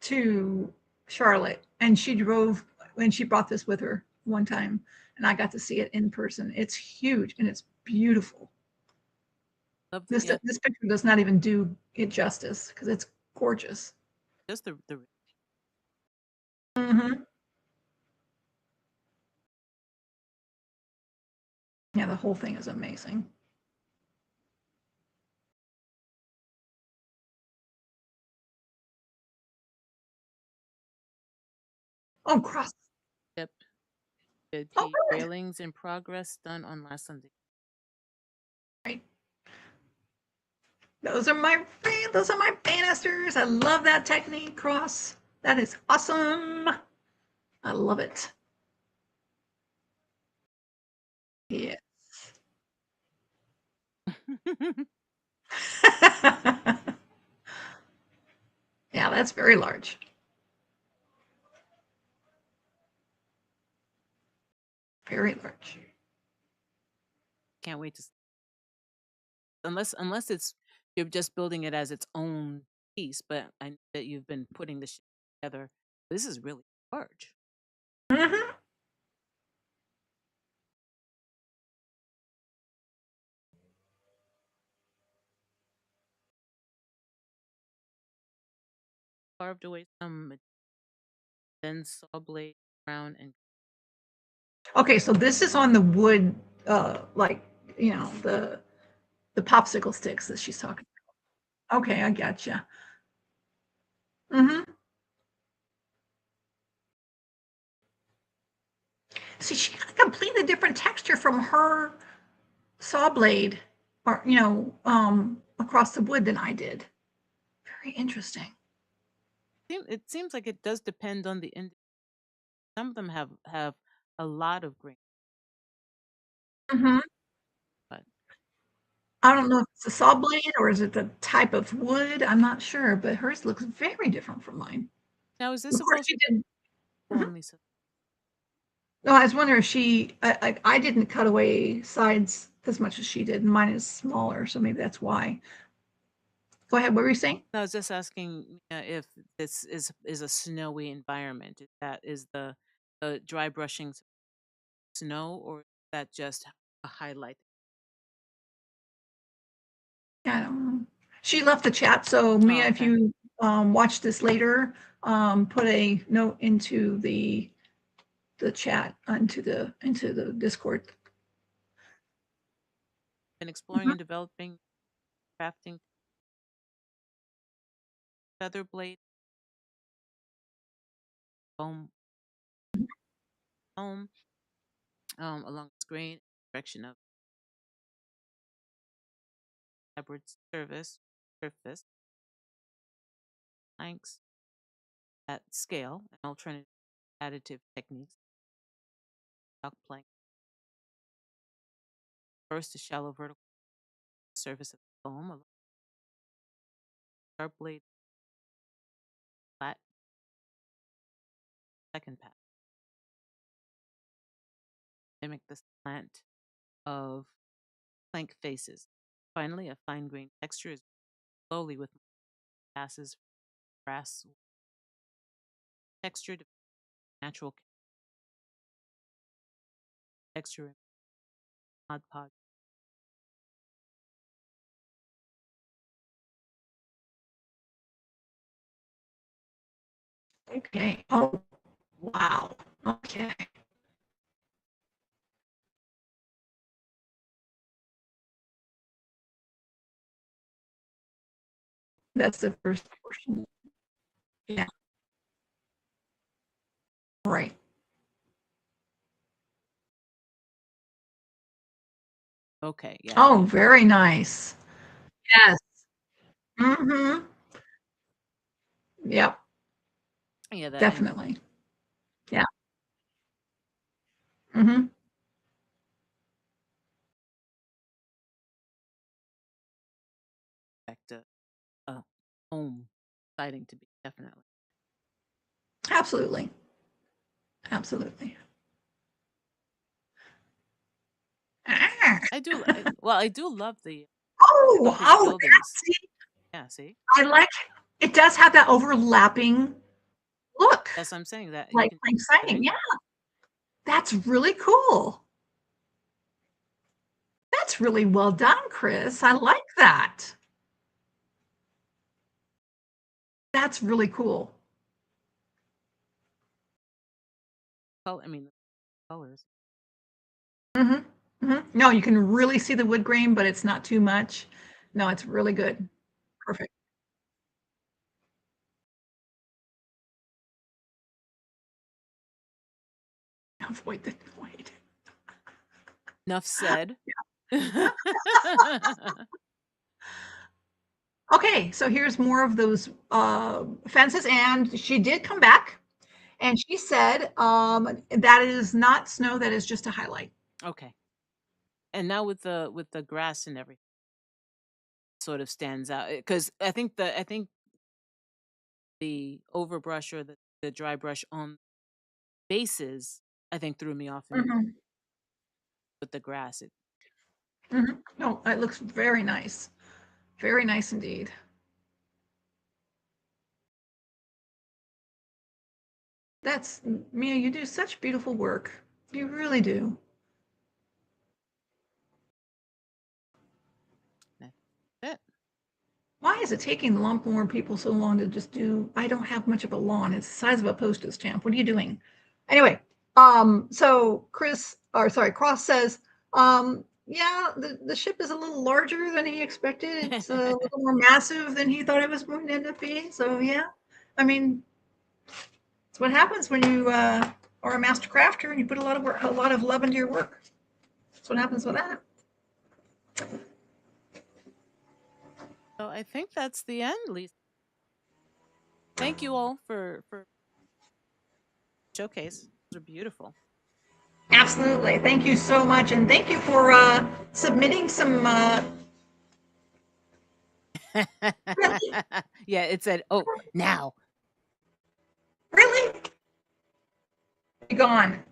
to Charlotte. And she drove, and she brought this with her one time. And I got to see it in person. It's huge and it's beautiful. Love This yeah, this picture does not even do it justice because it's gorgeous. just the Mm-hmm. Yeah, the whole thing is amazing. Oh, cross. tip. The Oh, key good. railings in progress done on last Sunday. Right. Those are my banisters. I love that technique cross. That is awesome. I love it. Yeah. Yeah, that's very large. Very large. Can't wait to unless it's you're just building it as its own piece, but I know that you've been putting this together. This is really large. Mm-hmm. Carved away some, then saw blade brown and Okay, so this is on the wood, like the popsicle sticks that she's talking about. Okay, I gotcha. Mm-hmm. See, she got a completely different texture from her saw blade, or across the wood than I did. Very interesting. it seems like it does depend on the end. Some of them have a lot of green, Mm-hmm. but I don't know if it's a saw blade or is it the type of wood. I'm not sure, but hers looks very different from mine. now is this Of course, supposed she did. to go Mhm. on, Lisa? No, I was wondering if I didn't cut away sides as much as she did. Mine is smaller, so maybe that's why. Go ahead. What were you saying? No, I was just asking if this is a snowy environment. Is that is the dry brushing snow, or is that just a highlight? I don't know. She left the chat, so Oh, Mia, if okay. you watch this later, put a note into the chat into the Discord. Been exploring Mhm. and developing crafting feather blade foam foam along its grain in the direction of upward surface planks at scale and alternative additive techniques. Dock plank. First, a shallow vertical surface of the foam along sharp blade flat. Second pass. Mimic the slant of plank faces. Finally, a fine grained texture is slowly with passes brass texture to natural texture in Mod Podge. Okay. Oh, wow. Okay. That's the first portion. Yeah. Right. Okay, yeah. Oh, very nice. Yes. Mm-hmm. Yep. Yeah, that Definitely. Yeah. Mm-hmm. expect a home siding to be definitely. Absolutely. Absolutely. Ah. I do. I do love the Oh, of his oh, buildings. see, Yeah, see, I like it. Does have that overlapping look, that's what I'm saying. That you like can plank siding. right? Yeah, that's really cool. That's really well done, Chris. I like that. That's really cool. I mean, the colors. Mm-hmm. Mm-hmm. No, you can really see the wood grain, but it's not too much. No, it's really good. Perfect. Avoid the void. Enough said. Okay, so here's more of those fences, and she did come back, and she said that is not snow; that is just a highlight. Okay. And now with the grass and everything, sort of stands out because I think the overbrush or the dry brush on bases I think threw me off Mm-hmm. with the grass. Mm-hmm. No, it looks very nice. Very nice indeed. That's Mia, you do such beautiful work. You really do. That's it. Why is it taking a lot more people so long to just do? I don't have much of a lawn. It's the size of a postage stamp. What are you doing? Anyway, so Cross says, yeah, the ship is a little larger than he expected. It's a little more massive than he thought it was going to end up being. So yeah, I mean, it's what happens when you are a master crafter and you put a lot of love into your work. That's what happens with that. So I think that's the end, Lisa. Thank you all for showcase. Those are beautiful. Absolutely. Thank you so much. And thank you for submitting some. Really? Yeah, it said, "Oh, now." Really? Be gone.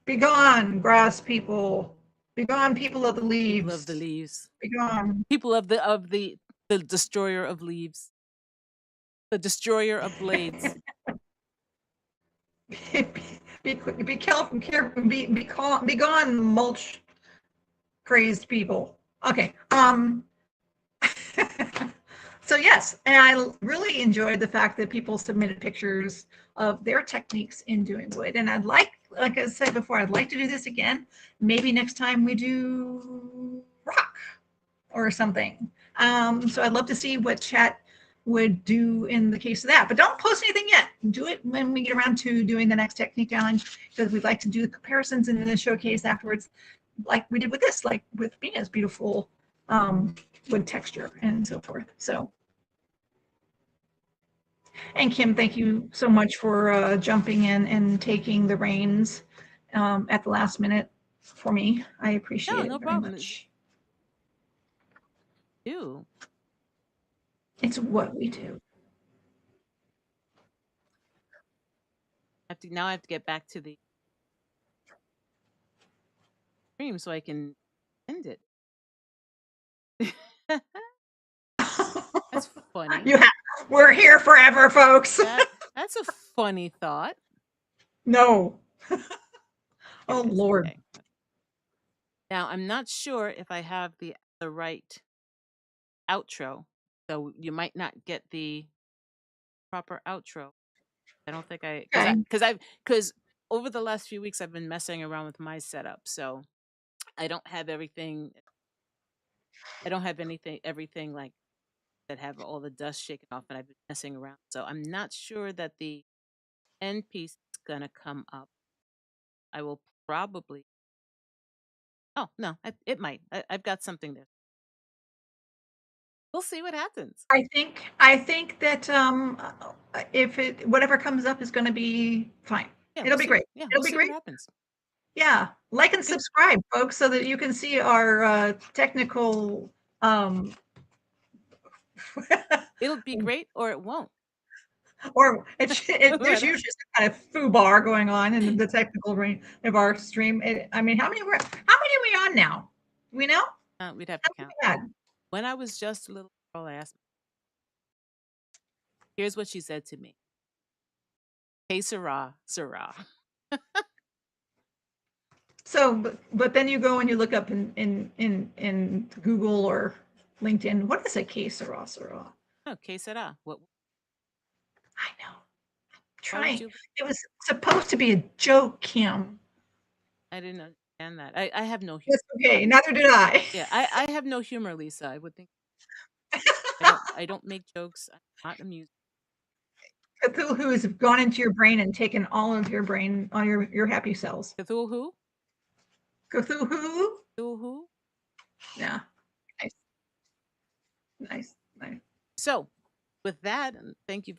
Be gone, grass people. Be gone, people of the leaves. People of the leaves. Be gone. People of the destroyer of leaves. The destroyer of blades. Be careful. Be gone, mulch crazed people. Okay. So yes, and I really enjoyed the fact that people submitted pictures of their techniques in doing wood. And I'd like I said before, I'd like to do this again. Maybe next time we do rock or something. So I'd love to see what chat would do in the case of that. But don't post anything yet. Do it when we get around to doing the next technique challenge, because we'd like to do the comparisons in the showcase afterwards, like we did with this, like with Bina's beautiful wood texture and so forth. So, and Kim, thank you so much for jumping in and taking the reins at the last minute for me. I appreciate No, it no very problem. much. You. It's what we do. Now I have to get back to the stream so I can end it. That's funny. You have, we're here forever, folks. That's a funny thought. No. Here Oh, it is. Lord. Okay. Now I'm not sure if I have the right outro, so you might not get the proper outro. I don't think because over the last few weeks I've been messing around with my setup, so I don't have everything. I don't have everything like that have all the dust shaken off, and I've been messing around. So I'm not sure that the end piece is gonna come up. I will probably. Oh no, it might. I've got something there. We'll see what happens. I think that if it whatever comes up is going to be fine. Yeah, It'll be great. Yeah, It'll we'll be see great. what happens. Yeah, like and subscribe, folks, so that you can see our technical. It'll be great, or it won't. Or there's usually some kind of foobar going on in the technical range of our stream. I mean, how many are we on now? Do we know? We'd have to count. When I was just a little girl, I asked. Here's what she said to me. Hey, Sarah, Sarah. So, but then you go and you look up in Google or LinkedIn. What is a que sera, Sarah? Oh, que sera. What? I know. Trying. It was supposed to be a joke, Kim. I didn't understand that. I have no humor. That's okay. Neither did I. Yeah, I have no humor, Lisa. I would think. I don't make jokes. I'm not amused. Cthulhu has gone into your brain and taken all of your brain, all your happy cells. Cthulhu? Cthulhu? Cthulhu? Yeah. Nice. So, with that, thank you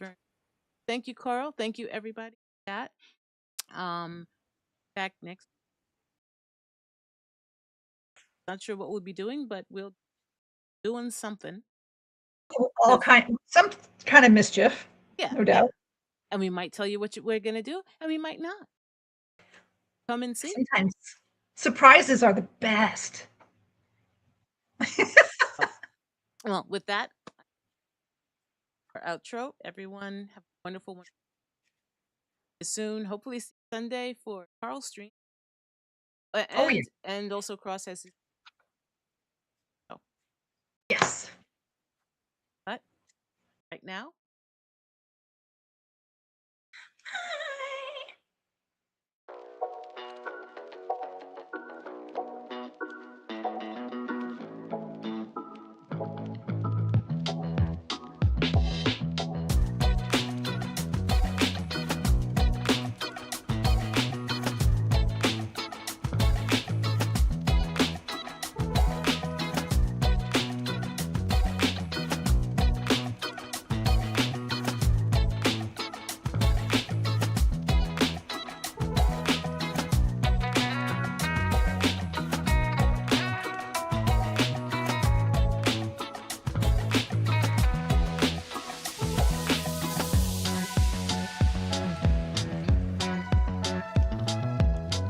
thank you, Carl. Thank you, everybody. That. Back next. Not sure what we'll be doing, but we'll be doing something. Some kind of mischief. Yeah, no doubt. Yeah. And we might tell you what we're gonna do, and we might not. Come and see. Sometimes surprises are the best. Well, with that, our outro. Everyone have a wonderful one. Soon, hopefully Sunday for Carl's stream. And also Cross has. Yes. But right now. Hi.